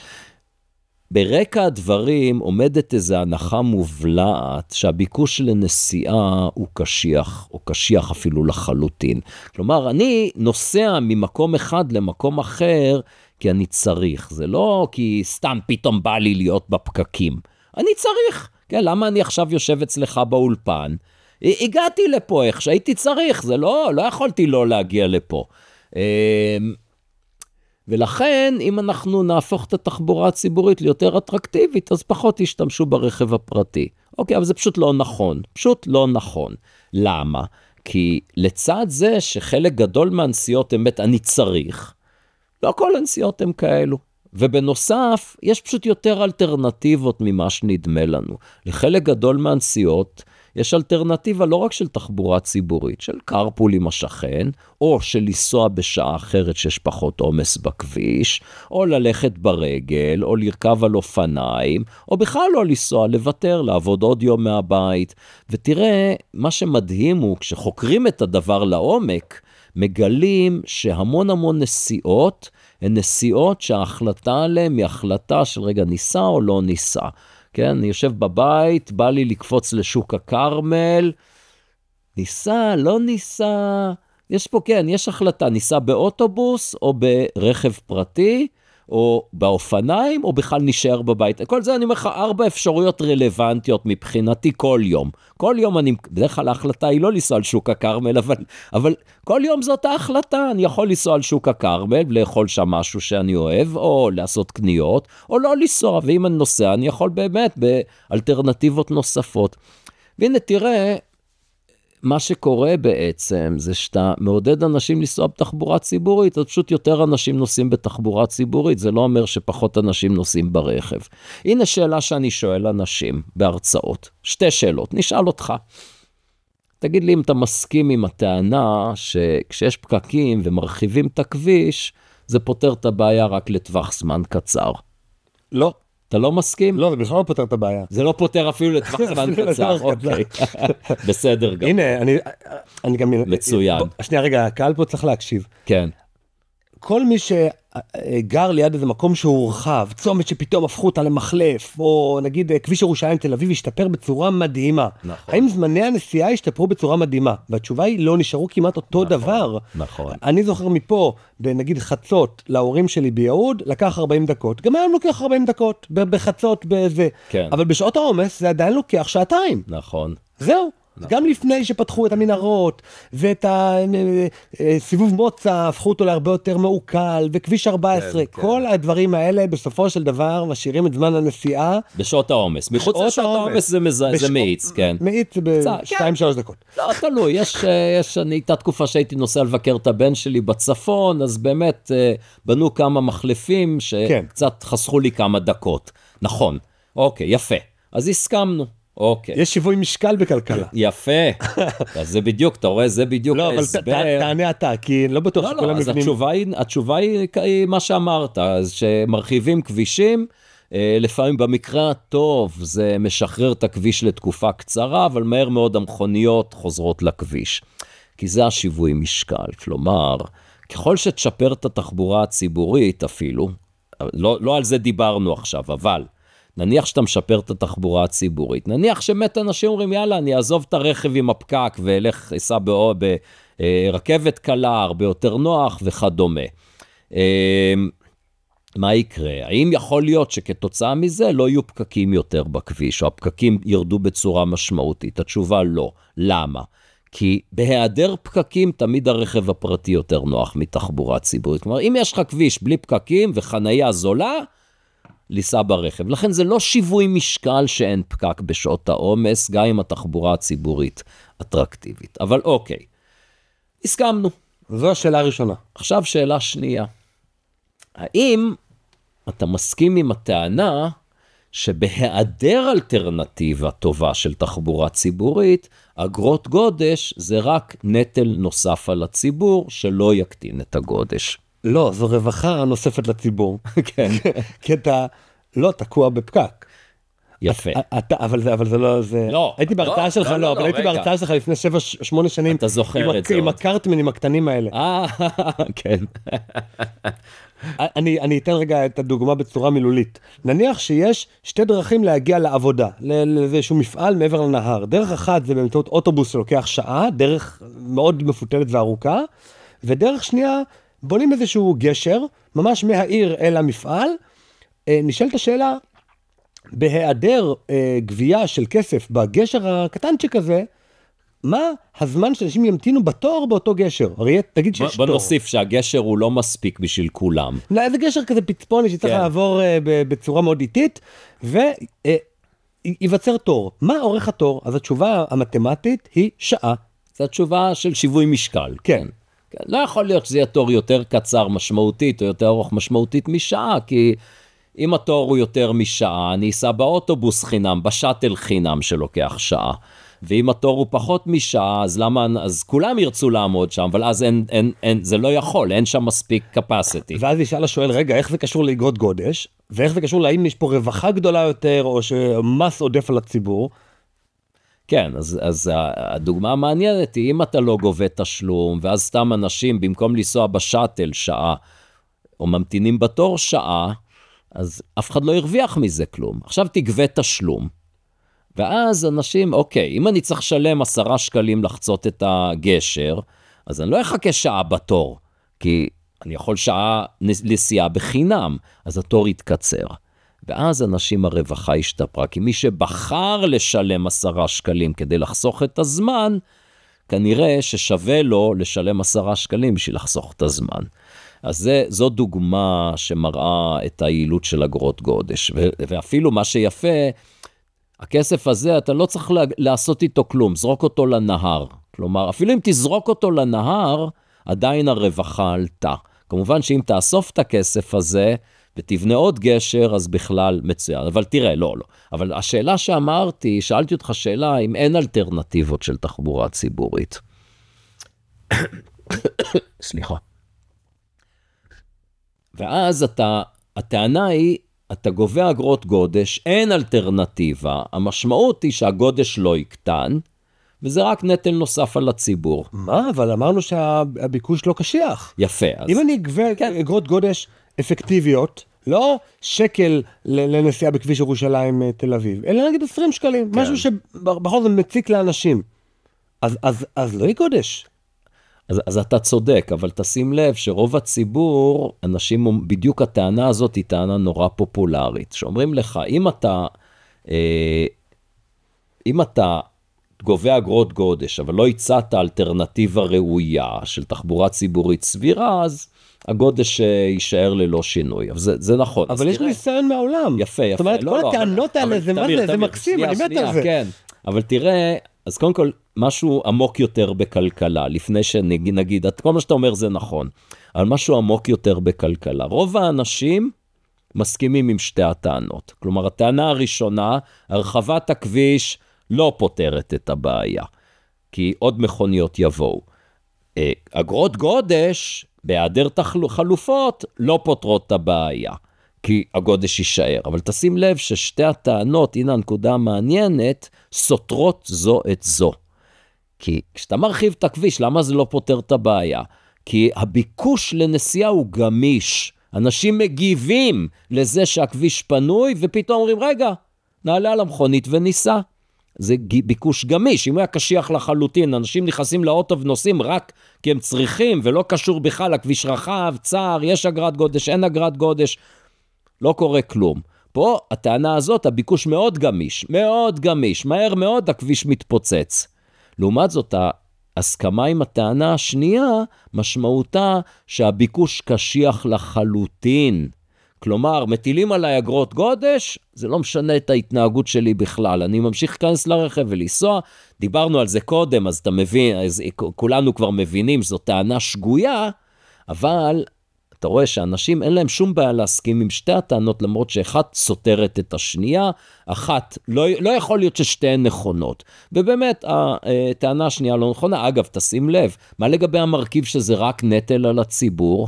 ברקע הדברים עומדת איזו הנחה מובלעת שהביקוש לנסיעה הוא קשיח, או קשיח אפילו לחלוטין. כלומר, אני נוסע ממקום אחד למקום אחר כי אני צריך. זה לא כי סתם פתאום בא לי להיות בפקקים. אני צריך. כן, למה אני עכשיו יושב אצלך באולפן? הגעתי לפה איך שהייתי צריך, זה לא יכולתי לא להגיע לפה. ולכן, אם אנחנו נהפוך את התחבורה הציבורית ליותר אטרקטיבית, אז פחות ישתמשו ברכב הפרטי. אוקיי, אבל זה פשוט לא נכון. פשוט לא נכון. למה? כי לצד זה שחלק גדול מהנסיעות באמת אני צריך, לא כל הנסיעות הן כאלו. ובנוסף, יש פשוט יותר אלטרנטיבות ממה שנדמה לנו. לחלק גדול מהנסיעות, יש אלטרנטיבה לא רק של תחבורה ציבורית, של קרפול עם השכן, או של לנסוע בשעה אחרת שיש פחות עומס בכביש, או ללכת ברגל, או לרכב על אופניים, או בכלל לא לנסוע, לוותר, לעבוד עוד יום מהבית. ותראה, מה שמדהים הוא, כשחוקרים את הדבר לעומק, מגלים שהמון נסיעות, הן נסיעות שההחלטה עליהן היא החלטה של רגע ניסה או לא ניסה. כן, אני יושב בבית, בא לי לקפוץ לשוק הכרמל, ניסה, לא ניסה, יש פה, כן, יש החלטה, ניסה באוטובוס או ברכב פרטי, או באופניים, או בכלל נשאר בבית. כל זה אני אומר לך, 4 אפשרויות רלוונטיות מבחינתי כל יום. כל יום אני, בדרך כלל ההחלטה היא לא לנסוע על שוק הכרמל, אבל כל יום זאת ההחלטה, אני יכול לנסוע על שוק הכרמל, ולאכול שם משהו שאני אוהב, או לעשות קניות, או לא לנסוע, ואם אני נוסע, אני יכול באמת באלטרנטיבות נוספות. והנה תראה, מה שקורה בעצם זה שאתה מעודד אנשים לנסוע בתחבורה ציבורית, אז פשוט יותר אנשים נוסעים בתחבורה ציבורית, זה לא אומר שפחות אנשים נוסעים ברכב. הנה שאלה שאני שואל אנשים בהרצאות, 2 שאלות, נשאל אותך. תגיד לי אם אתה מסכים עם הטענה שכשיש פקקים ומרחיבים את הכביש, זה פותר את הבעיה רק לטווח זמן קצר. לא. אתה לא מסכים? לא, זה בכלל לא פותר את הבעיה. זה לא פותר אפילו לטווח זמן קצר, אוקיי. בסדר גם. הנה, אני גם... מצוין. שנייה, רגע, הקהל פה צריך להקשיב. כן. כל מי שגר ליד איזה מקום שהוא רחב, צומת שפתאום הפכו אותה למחלף, או נגיד כביש ירושלים תל אביב, השתפר בצורה מדהימה. נכון. האם זמני הנסיעה השתפרו בצורה מדהימה? והתשובה היא לא, נשארו כמעט אותו דבר. נכון. אני זוכר מפה, בנגיד חצות, להורים שלי ביהוד, לקח 40 דקות. גם היום לוקח 40 דקות, בחצות, בזה. כן. אבל בשעות העומס זה עדיין לוקח 2 שעתיים. נכון. זהו. גם לפני שפתחו את המנהרות, ואת הסיבוב מוצא, הפכו אותו להרבה יותר מעוקל, וכביש 14, כל הדברים האלה בסופו של דבר משאירים את זמן הנסיעה. בשעות העומס. מחוץ לשעות העומס זה מאיץ, כן. מאיץ ב2-3 דקות. לא, תלוי, הייתה תקופה שהייתי נוסע לבקר את הבן שלי בצפון, אז באמת בנו כמה מחלפים שקצת חסכו לי כמה דקות. נכון, אוקיי, יפה. אז הסכמנו. אוקיי. יש שיווי משקל בכלכלה. יפה. אז זה בדיוק, אתה רואה, זה בדיוק ההסבר. לא, אבל תענה אתה, כי לא בטוח שכולם מבינים. אז התשובה היא מה שאמרת, אז שמרחיבים כבישים, לפעמים במקרה הטוב זה משחרר את הכביש לתקופה קצרה, אבל מהר מאוד המכוניות חוזרות לכביש. כי זה השיווי משקל. כלומר, ככל שתשפר את התחבורה הציבורית אפילו, לא על זה דיברנו עכשיו, אבל נניח שאתה משפר את התחבורה הציבורית, נניח שמת אנשים אומרים, יאללה, אני אעזוב את הרכב עם הפקק, ואלך אסע ברכבת קלה, הרבה יותר נוח וכדומה. מה יקרה? האם יכול להיות שכתוצאה מזה לא יהיו פקקים יותר בכביש, או הפקקים ירדו בצורה משמעותית? התשובה לא. למה? כי בהיעדר פקקים, תמיד הרכב הפרטי יותר נוח מתחבורה ציבורית. כלומר, אם יש לך כביש בלי פקקים וחנייה זולה, לנסוע ברכב. לכן זה לא שיווי משקל שאין פקק בשעות העומס, גם עם התחבורה הציבורית אטרקטיבית. אבל אוקיי, הסכמנו. זו השאלה הראשונה. עכשיו שאלה שנייה. האם אתה מסכים עם הטענה שבהיעדר אלטרנטיבה טובה של תחבורה ציבורית, אגרות גודש זה רק נטל נוסף על הציבור שלא יקטין את הגודש? לא, זו רווחה נוספת לציבור. כן. כי אתה לא תקוע בפקק. יפה. אבל זה לא, זה... לא. הייתי בהרצאה שלך, לא, אבל הייתי בהרצאה שלך לפני 7-8 שנים. אתה זוכר את זה. עם הקארטמנים הקטנים האלה. כן. אני אתן רגע את הדוגמה בצורה מילולית. נניח שיש שתי דרכים להגיע לעבודה, לאיזשהו מפעל מעבר לנהר. דרך אחת זה באמצעות אוטובוס שלוקח שעה, דרך מאוד מפותלת וארוכה, ודרך שנייה בונים איזשהו גשר, ממש מהעיר אל המפעל. נשאלת השאלה, בהיעדר גבייה של כסף בגשר הקטנצ'יק הזה, מה הזמן שאנשים ימתינו בתור באותו גשר? הרי תגיד שיש תור. בוא נוסיף שהגשר הוא לא מספיק בשביל כולם. איזה גשר כזה פצפוני שצריך לעבור בצורה מאוד איטית, וייווצר תור. מה אורך התור? אז התשובה המתמטית היא שעה. זו התשובה של שיווי משקל. כן. לא יכול להיות שזה יהיה תור יותר קצר משמעותית, או יותר ארוך משמעותית משעה, כי אם התור הוא יותר משעה, אני אסע באוטובוס חינם, בשאטל חינם שלוקח שעה. ואם התור הוא פחות משעה, אז למה, אז כולם ירצו לעמוד שם, אבל אז זה לא יכול, אין שם מספיק capacity. ואז ישאל השואל, רגע, איך זה קשור לאגרות גודש? ואיך זה קשור להאם יש פה רווחה גדולה יותר, או שמס עודף על הציבור? כן, אז הדוגמה המעניינת היא, אם אתה לא גובה תשלום, ואז סתם אנשים, במקום לנסוע בשאטל שעה, או ממתינים בתור שעה, אז אף אחד לא ירוויח מזה כלום. עכשיו תגבה תשלום. ואז אנשים, אוקיי, אם אני צריך לשלם 10 שקלים לחצות את הגשר, אז אני לא אחכה שעה בתור, כי אני יכול שעה נסיעה בחינם, אז התור יתקצר. ואז אנשים הרווחה השתפרה, כי מי שבחר לשלם 10 שקלים כדי לחסוך את הזמן, כנראה ששווה לו לשלם 10 שקלים בשביל לחסוך את הזמן. אז זו דוגמה שמראה את היעילות של אגרות גודש, ואפילו מה שיפה, הכסף הזה, אתה לא צריך לעשות איתו כלום, זרוק אותו לנהר. כלומר, אפילו אם תזרוק אותו לנהר, עדיין הרווחה עלתה. כמובן שאם תאסוף את הכסף הזה, ותבנה עוד גשר, אז בכלל מצוין. אבל תראה, לא. אבל השאלה שאמרתי, שאלתי אותך שאלה, אם אין אלטרנטיבות של תחבורה ציבורית. סליחה. ואז הטענה היא, אתה גובה אגרות גודש, אין אלטרנטיבה, המשמעות היא שהגודש לא יקטן, וזה רק נטל נוסף על הציבור. מה? אבל אמרנו שהביקוש לא קשיח. יפה. אז... אם אני אגבה אגרות גודש אפקטיביות, לא שקל לנסיעה בכביש ירושלים תל אביב, אלא נגיד 20 שקלים, כן. משהו שבכל זאת מציק לאנשים. אז לא יגודש. אז אתה צודק, אבל תשים לב שרוב הציבור, אנשים, בדיוק הטענה הזאת היא טענה נורא פופולרית, שאומרים לך, אם אתה גובה אגרות גודש, אבל לא הצעת אלטרנטיבה ראויה של תחבורה ציבורית סבירה, אז הגודש יישאר ללא שינוי. אבל זה נכון. אבל יש ניסיון מהעולם. יפה. זאת אומרת, כל הטענות האלה, זה מקסים, אני מת על זה. כן, אבל תראה, אז קודם כל, משהו עמוק יותר בכלכלה, לפני שנגיד, כל מה שאתה אומר זה נכון, אבל משהו עמוק יותר בכלכלה. רוב האנשים מסכימים עם שתי הטענות. כלומר, הטענה הראשונה, הרחבת הכביש לא פותרת את הבעיה, כי עוד מכוניות יבואו. אגרות גודש, בהיעדר חלופות, לא פותרות את הבעיה, כי הגודש יישאר. אבל תשים לב ששתי הטענות, הנה הנקודה המעניינת, סותרות זו את זו. כי כשאתה מרחיב את הכביש, למה זה לא פותר את הבעיה? כי הביקוש לנסיעה הוא גמיש. אנשים מגיבים לזה שהכביש פנוי, ופתאום אומרים, רגע, נעלה על המכונית וניסע. זה ביקוש גמיש. אם הוא היה קשיח לחלוטין, אנשים נכנסים לאוטו ונוסעים רק כי הם צריכים, ולא קשור בכלל, הכביש רחב, צער, יש אגרת גודש, אין אגרת גודש, לא קורה כלום. פה הטענה הזאת, הביקוש מאוד גמיש, מאוד גמיש, מהר מאוד הכביש מתפוצץ. לעומת זאת, ההסכמה עם הטענה השנייה, משמעותה שהביקוש קשיח לחלוטין. כלומר, מטילים עליי אגרות גודש, זה לא משנה את ההתנהגות שלי בכלל. אני ממשיך להיכנס לרכב ולנסוע, דיברנו על זה קודם, אז אתה מבין, אז כולנו כבר מבינים שזו טענה שגויה, אבל אתה רואה שאנשים אין להם שום בעיה להסכים עם שתי הטענות, למרות שאחת סותרת את השנייה, אחת לא יכול להיות ששתיהן נכונות. ובאמת, הטענה השנייה לא נכונה. אגב, תשים לב, מה לגבי המרכיב שזה רק נטל על הציבור?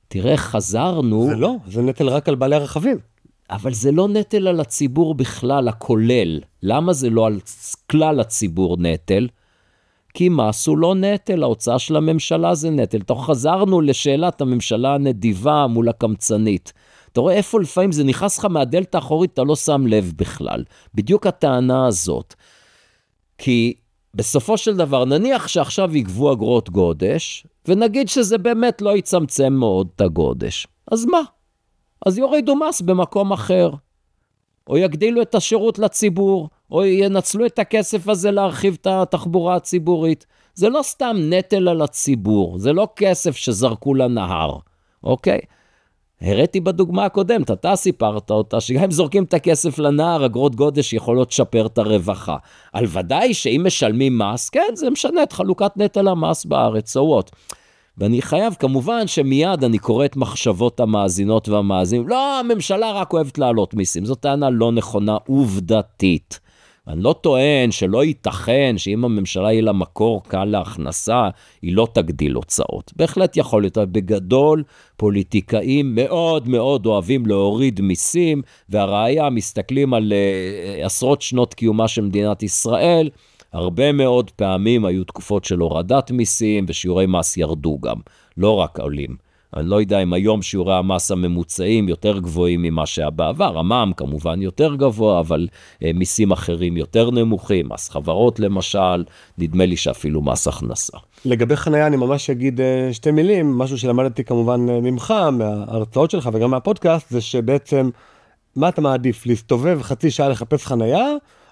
תראה, חזרנו... זה לא, זה נטל רק על בעלי הרכבים. אבל זה לא נטל על הציבור בכלל, הכולל. למה זה לא על כלל הציבור נטל? כי מס הוא לא נטל, ההוצאה של הממשלה זה נטל. תוך חזרנו לשאלת הממשלה הנדיבה מול הקמצנית. אתה רואה איפה לפעמים זה נכנס לך מהדלת האחורית, אתה לא שם לב בכלל. בדיוק הטענה הזאת. כי בסופו של דבר, נניח שעכשיו יגבו אגרות גודש, ונגיד שזה באמת לא יצמצם מאוד את הגודש. אז מה? אז יורידו מס במקום אחר. או יגדילו את השירות לציבור, או ינצלו את הכסף הזה להרחיב את התחבורה הציבורית. זה לא סתם נטל על הציבור, זה לא כסף שזרקו לנהר, אוקיי? הראיתי בדוגמה הקודמת, אתה סיפרת אותה, שגם אם זורקים את הכסף לנהר, אגרות גודש יכולות לשפר את הרווחה. על ודאי שאם משלמים מס, כן, זה משנה את חלוקת נטל המס בארץ, סוות. ואני חייב, כמובן שמיד אני קורא את מחשבות המאזינות והמאזינים, לא, הממשלה רק אוהבת לעלות מיסים, זאת טענה לא נכונה עובדתית. אני לא טוען שלא ייתכן שאם הממשלה יהיה לה מקור קל להכנסה, היא לא תגדיל הוצאות. בהחלט יכול להיות, בגדול פוליטיקאים מאוד מאוד אוהבים להוריד מיסים, והראיה מסתכלים על עשרות שנות קיומה של מדינת ישראל, הרבה מאוד פעמים היו תקופות של הורדת מיסים, ושיעורי מס ירדו גם, לא רק עולים. אני לא יודע אם היום שיעורי המס הממוצעים יותר גבוהים ממה שהיה בעבר, המע"מ כמובן יותר גבוה, אבל מיסים אחרים יותר נמוכים, מס חברות למשל, נדמה לי שאפילו מס הכנסה. לגבי חנייה אני ממש אגיד שתי מילים, משהו שלמדתי כמובן ממך, מההרצאות שלך וגם מהפודקאסט, זה שבעצם מה אתה מעדיף, להסתובב חצי שעה לחפש חנייה,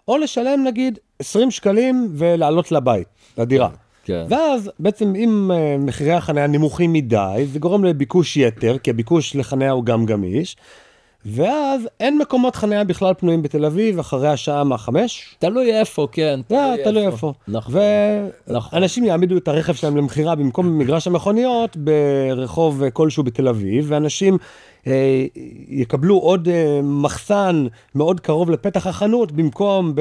או לשלם נגיד 20 שקלים ולעלות לבית, לדירה. כן. ואז בעצם אם מחירי החניה נמוכים מדי, זה גורם לביקוש יתר, כי הביקוש לחניה הוא גם גמיש, ואז אין מקומות חניה בכלל פנויים בתל אביב, אחרי השעה מה-5. תלוי איפה, כן. תלוי איפה. נכון. ואנשים יעמידו את הרכב שלהם למחירה במקום מגרש המכוניות, ברחוב כלשהו בתל אביב, ואנשים יקבלו עוד מחסן מאוד קרוב לפתח החנות, במקום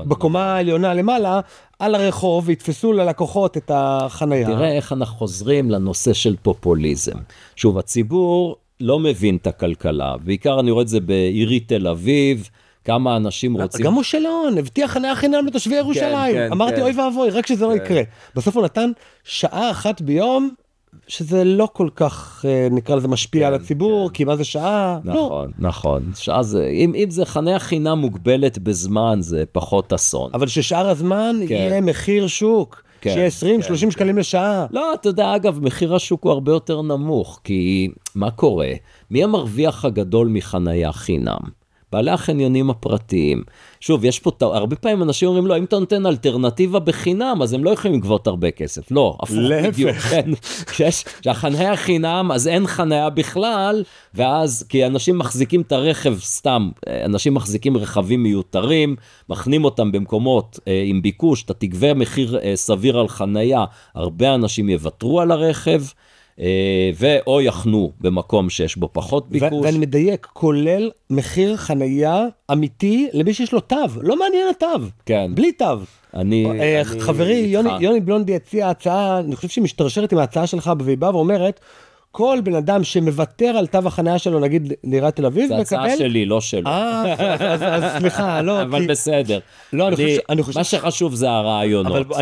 בקומה העליונה למעלה, על הרחוב, ויתפסו ללקוחות את החנייה. תראה איך אנחנו חוזרים לנושא של פופוליזם. שוב, הציבור לא מבין את הכלכלה, בעיקר אני רואה את זה בעירי תל אביב, כמה אנשים רוצים... גם מושלון, הבטיח חניה חינם לתושבי ירושלים. אמרתי, אוי ואבוי, רק שזה לא יקרה. בסוף הוא נתן שעה אחת ביום, שזה לא כל כך, נקרא לזה, משפיע על הציבור, כי מה זה שעה? נכון, נכון. שעה זה, אם זה חניה חינם מוגבלת בזמן, זה פחות אסון. אבל ששאר הזמן יהיה מחיר שוק, שיהיה 20-30 שקלים לשעה. לא, אתה יודע, אגב, מחיר השוק הוא הרבה יותר נמוך, כי מה קורה? מי המרוויח הגדול מחניה חינם? בעלי החניונים הפרטיים. שוב, יש פה, הרבה פעמים אנשים אומרים, לא, אם אתה נותן אלטרנטיבה בחינם, אז הם לא יכולים לגבות הרבה כסף. לא, הפוך בדיוק. כשהחניה חינם, אז אין חניה בכלל, ואז, כי אנשים מחזיקים את הרכב סתם, אנשים מחזיקים רכבים מיותרים, מכנים אותם במקומות עם ביקוש, אתה תגבה מחיר סביר על חניה, הרבה אנשים יוותרו על הרכב, ואו יחנו במקום שיש בו פחות ביקוש. ואני מדייק, כולל מחיר חנייה אמיתי למי שיש לו תו, לא מעניין התו, כן. בלי תו. חברי יוני בלונדי הציע הצעה, אני חושב שהיא משתרשרת עם ההצעה שלך בביבה, ואומרת, כל בן אדם שמוותר על תו החניה שלו, נגיד לעיריית תל אביב, זה הצעה שלי, לא שלו. אז סליחה, לא. אבל בסדר. לא, אני חושב... מה שחשוב זה הרעיונות. אבל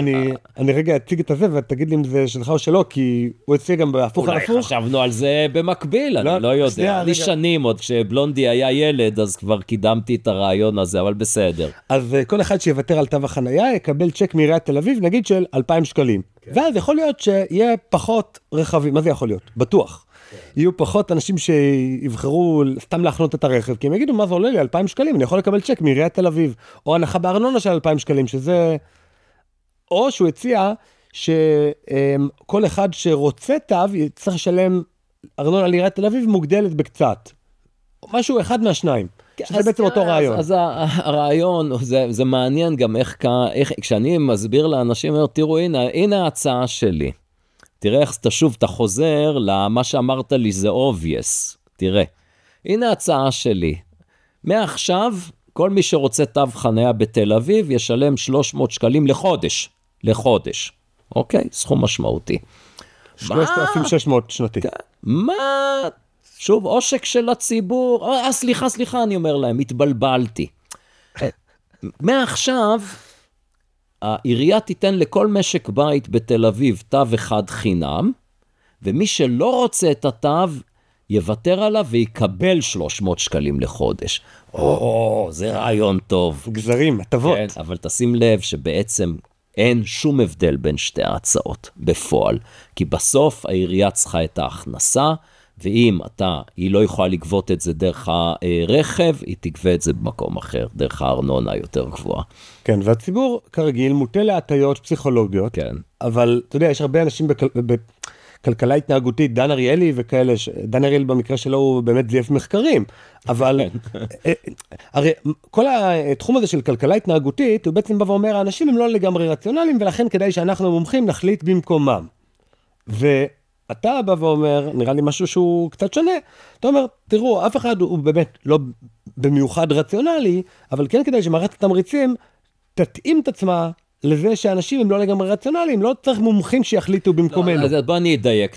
אני רגע אציג את הזה, ותגיד לי אם זה שלך או שלא, כי הוא הציע גם בהפוך על הפוך. אולי חשבנו על זה במקביל, אני לא יודע. לי שנים עוד, כשבלונדי היה ילד, אז כבר קידמתי את הרעיון הזה, אבל בסדר. אז כל אחד שיוותר על תו החניה, יקבל צ'ק מעיריית תל אביב, נגיד של 2,000 שקלים. ואז יכול להיות שיהיה פחות רכבים, מה זה יכול להיות? בטוח. יהיו פחות אנשים שיבחרו סתם להחנות את הרכב, כי הם יגידו, מה זה עולה לי? 2,000 שקלים, אני יכול לקבל צ'ק מעיריית תל אביב, או הנחה בארנונה של 2,000 שקלים, שזה... או שהוא הציע שכל אחד שרוצה תו, צריך לשלם ארנונה לעיריית תל אביב מוגדלת בקצת. משהו אחד מהשניים. שזה בעצם אותו רעיון. אז הרעיון, זה מעניין גם איך, כשאני מסביר לאנשים, תראו, הנה ההצעה שלי. תראה איך אתה חוזר למה שאמרת לי, זה obvious. תראה, הנה ההצעה שלי. מעכשיו, כל מי שרוצה תו חניה בתל אביב, ישלם 300 שקלים לחודש. אוקיי? סכום משמעותי. 3,600 שנתי. מה שוב, עושק של הציבור, סליחה, אני אומר להם, התבלבלתי. מעכשיו, העירייה תיתן לכל משק בית בתל אביב תו אחד חינם, ומי שלא רוצה את התו, יוותר עליו ויקבל 300 שקלים לחודש. זה רעיון טוב. גזרים, הטבות. כן, אבל תשים לב שבעצם אין שום הבדל בין שתי ההצעות בפועל, כי בסוף העירייה צריכה את ההכנסה, ואם היא לא יכולה לגבות את זה דרך הרכב, היא תגבה את זה במקום אחר, דרך הארנונה יותר גבוהה. כן, והציבור כרגיל מוטה להטיות פסיכולוגיות, כן. אבל אתה יודע, יש הרבה אנשים בכלכלה התנהגותית, דן אריאלי וכאלה, דן אריאלי במקרה שלו הוא באמת זייף מחקרים, אבל הרי כל התחום הזה של כלכלה התנהגותית, הוא בעצם בא ואומר, האנשים הם לא לגמרי רציונליים, ולכן כדאי שאנחנו מומחים נחליט במקומם. אתה בא ואומר, נראה לי משהו שהוא קצת שונה, אתה אומר, תראו, אף אחד הוא באמת לא במיוחד רציונלי, אבל כן כדאי שמערכת התמריצים תתאים את עצמה לזה שאנשים הם לא לגמרי רציונליים, לא צריך מומחים שיחליטו במקומנו. אז בוא אני אדייק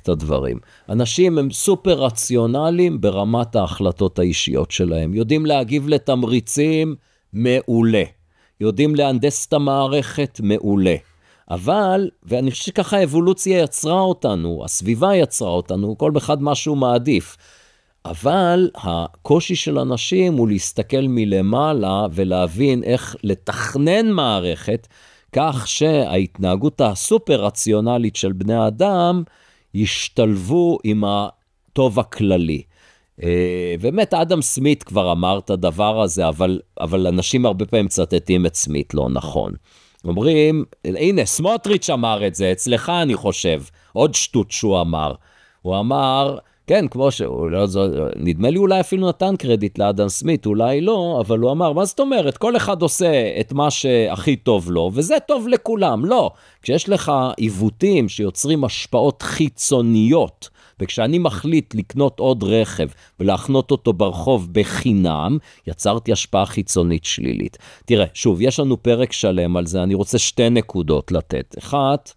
את הדברים. אנשים הם סופר רציונליים ברמת ההחלטות האישיות שלהם, יודעים להגיב לתמריצים מעולה, יודעים להנדס את המערכת מעולה. אבל, ואני חושב שככה האבולוציה יצרה אותנו, הסביבה יצרה אותנו, כל אחד משהו מעדיף. אבל הקושי של אנשים הוא להסתכל מלמעלה ולהבין איך לתכנן מערכת, כך שההתנהגות הסופר רציונלית של בני האדם ישתלבו עם הטוב הכללי. באמת אדם סמית כבר אמר את הדבר הזה, אבל אנשים הרבה פעמים צטטים את סמית לא נכון. אומרים, הנה, סמוטריץ' אמר את זה, אצלך אני חושב, עוד שטות שהוא אמר. הוא אמר, כן, כמו שהוא, נדמה לי אולי אפילו נתן קרדיט לאדם סמית, אולי לא, אבל הוא אמר, מה זאת אומרת? כל אחד עושה את מה שהכי טוב לו, וזה טוב לכולם. לא, כשיש לך עיוותים שיוצרים השפעות חיצוניות, וכשאני מחליט לקנות עוד רכב ולהחנות אותו ברחוב בחינם, יצרתי השפעה חיצונית שלילית. תראה, שוב, יש לנו פרק שלם על זה, אני רוצה 2 נקודות לתת. אחת,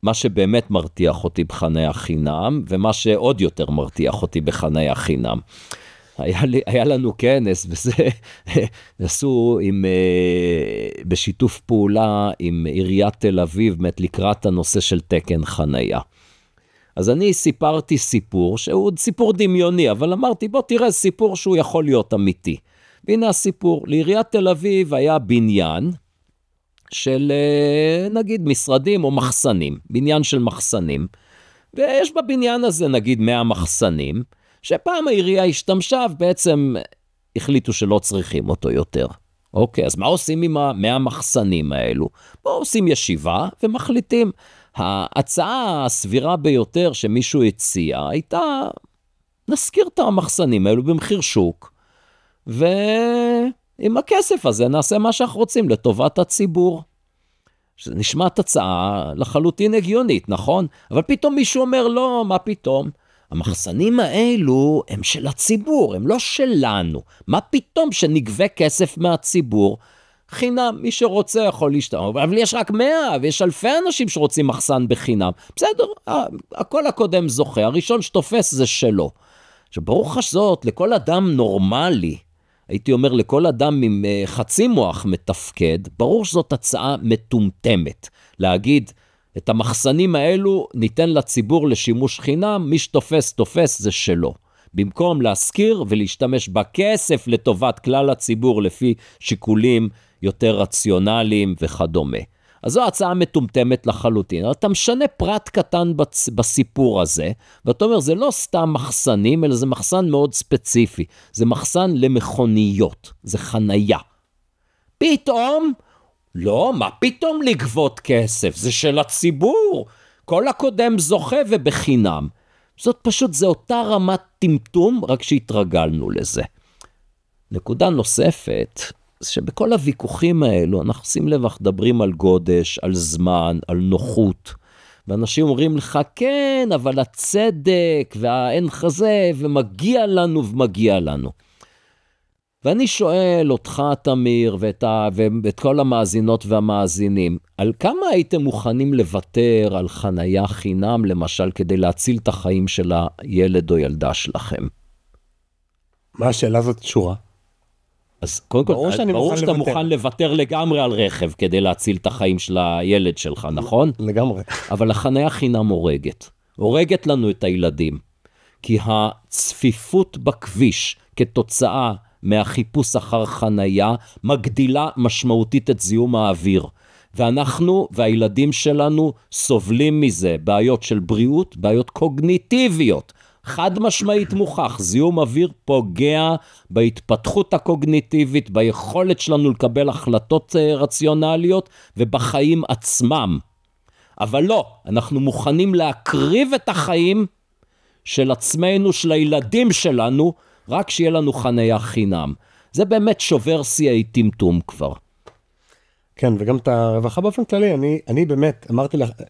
מה שבאמת מרתיח אותי בחניה חינם, ומה שעוד יותר מרתיח אותי בחניה חינם. היה לנו כנס, וזה עשו בשיתוף פעולה עם עיריית תל אביב, לקראת הנושא של תקן חניה. אז אני סיפרתי סיפור, שהוא סיפור דמיוני, אבל אמרתי, בוא תראה סיפור שהוא יכול להיות אמיתי. והנה הסיפור, לעיריית תל אביב היה בניין של נגיד משרדים או מחסנים, בניין של מחסנים, ויש בבניין הזה נגיד 100 מחסנים, שפעם העירייה השתמשה ובעצם החליטו שלא צריכים אותו יותר. אוקיי, אז מה עושים עם 100 מחסנים האלו? בואו עושים ישיבה ומחליטים. ההצעה הסבירה ביותר שמישהו הציע הייתה, נזכיר את המחסנים האלו במחיר שוק, ועם הכסף הזה נעשה מה שאנחנו רוצים לטובת הציבור. שזה נשמעת הצעה לחלוטין הגיונית, נכון? אבל פתאום מישהו אומר, לא, מה פתאום? המחסנים האלו הם של הציבור, הם לא שלנו. מה פתאום שנגבה כסף מהציבור? חינם, מי שרוצה יכול להשתמש, אבל יש רק 100, ויש אלפי אנשים שרוצים מחסן בחינם. בסדר, הכל הקודם זוכה, הראשון שתופס זה שלו. שברוך השזאת, לכל אדם נורמלי, הייתי אומר לכל אדם עם חצי מוח מתפקד, ברור שזאת הצעה מטומטמת. להגיד, את המחסנים האלו ניתן לציבור לשימוש חינם, מי שתופס תופס זה שלו. במקום להזכיר ולהשתמש בכסף לטובת כלל הציבור לפי שיקולים יותר רציונליים וכדומה. אז זו הצעה מטומטמת לחלוטין. אתה משנה פרט קטן בסיפור הזה, ואתה אומר, זה לא סתם מחסנים, אלא זה מחסן מאוד ספציפי. זה מחסן למכוניות, זה חנייה. פתאום, לא, מה פתאום לגבות כסף? זה של הציבור. כל הקודם זוכה ובחינם. זאת פשוט, זה אותה רמת טמטום, רק שהתרגלנו לזה. נקודה נוספת, שבכל הוויכוחים האלו, אנחנו שים לב, אנחנו מדברים על גודש, על זמן, על נוחות, ואנשים אומרים לך, כן, אבל הצדק, והאין חזה, ומגיע לנו ומגיע לנו. ואני שואל אותך, תמיר, ואת כל המאזינות והמאזינים, על כמה הייתם מוכנים לוותר על חנייה חינם, למשל, כדי להציל את החיים של הילד או ילדה שלכם? מה השאלה הזאת שורה? אז קודם כל, ברור שאתה מוכן לוותר לגמרי על רכב, כדי להציל את החיים של הילד שלך, נכון? לגמרי. אבל החנייה חינם הורגת לנו את הילדים, כי הצפיפות בכביש, כתוצאה מהחיפוש אחר חנייה, מגדילה משמעותית את זיהום האוויר. ואנחנו והילדים שלנו סובלים מזה, בעיות של בריאות, בעיות קוגניטיביות. חד משמעית מוכח, זיהום אוויר פוגע בהתפתחות הקוגניטיבית, ביכולת שלנו לקבל החלטות רציונליות ובחיים עצמם. אבל לא, אנחנו מוכנים להקריב את החיים של עצמנו, של הילדים שלנו, רק שיהיה לנו חנייה חינם. זה באמת שובר שיאי טמטום כבר. כן, וגם את הרווחה באופן כללי, אני באמת,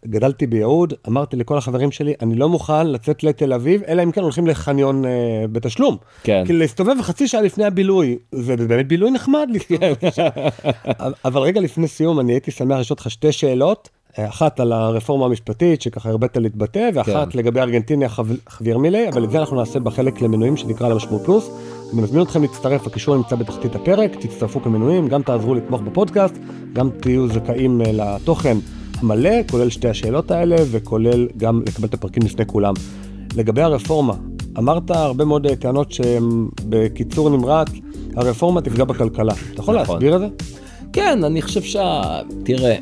גדלתי ביהוד, אמרתי לכל החברים שלי, אני לא מוכן לצאת לתל אביב, אלא אם כן הולכים לחניון בתשלום. כן. כי להסתובב חצי שעה לפני הבילוי, זה באמת בילוי נחמד להסתובב חצי שעה. אבל רגע לפני סיום, אני הייתי שמח לשאול אותך שתי שאלות, אחת על הרפורמה המשפטית, שככה הרבאת להתבטא, ואחת לגבי ארגנטינה חביר מילי, אבל את זה אנחנו נעשה בחלק למנויים שנקרא למשמעות פלוס. אני מזמין אתכם להצטרף, הקישור נמצא בתחתית הפרק, תצטרפו כמנויים, גם תעזרו לתמוך בפודקאסט, גם תהיו זכאים לתוכן המלא, כולל שתי השאלות האלה, וכולל גם לקבל את הפרקים לפני כולם. לגבי הרפורמה, אמרת הרבה מאוד טענות שבקיצור נמרץ, הרפורמה תפגע בכלכלה. אתה יכול להסביר את זה? כן, אני חושב תראה,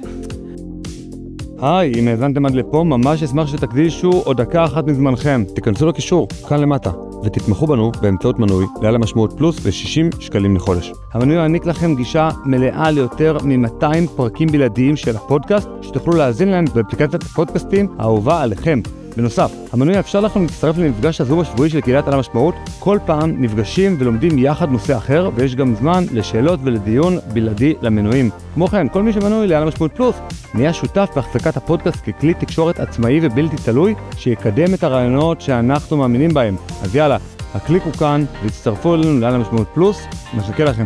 היי, אם האזנתם עד לפה, ממש אשמח שתקדישו עוד דקה אחת מזמנכם. תיכנסו לקישור, כאן למטה, ותתמכו בנו באמצעות מנוי לעל המשמעות פלוס ו60 שקלים לחודש. המנוי יעניק לכם גישה מלאה ליותר מ-200 פרקים בלעדיים של הפודקאסט, שתוכלו להאזין להם באפליקציית הפודקאסטים האהובה עליכם. בנוסף, המנוי יאפשר לכם להצטרף למפגש הזום השבועי של קהילת על המשמעות. כל פעם נפגשים ולומדים יחד נושא אחר, ויש גם זמן לשאלות ולדיון בלעדי למנויים. כמו כן, כל מי שמנוי לעל המשמעות פלוס נהיה שותף בהחזקת הפודקאסט ככלי תקשורת עצמאי ובלתי תלוי, שיקדם את הרעיונות שאנחנו מאמינים בהם. אז יאללה, הקליקו כאן והצטרפו אלינו לעל המשמעות פלוס, מחכה לכם.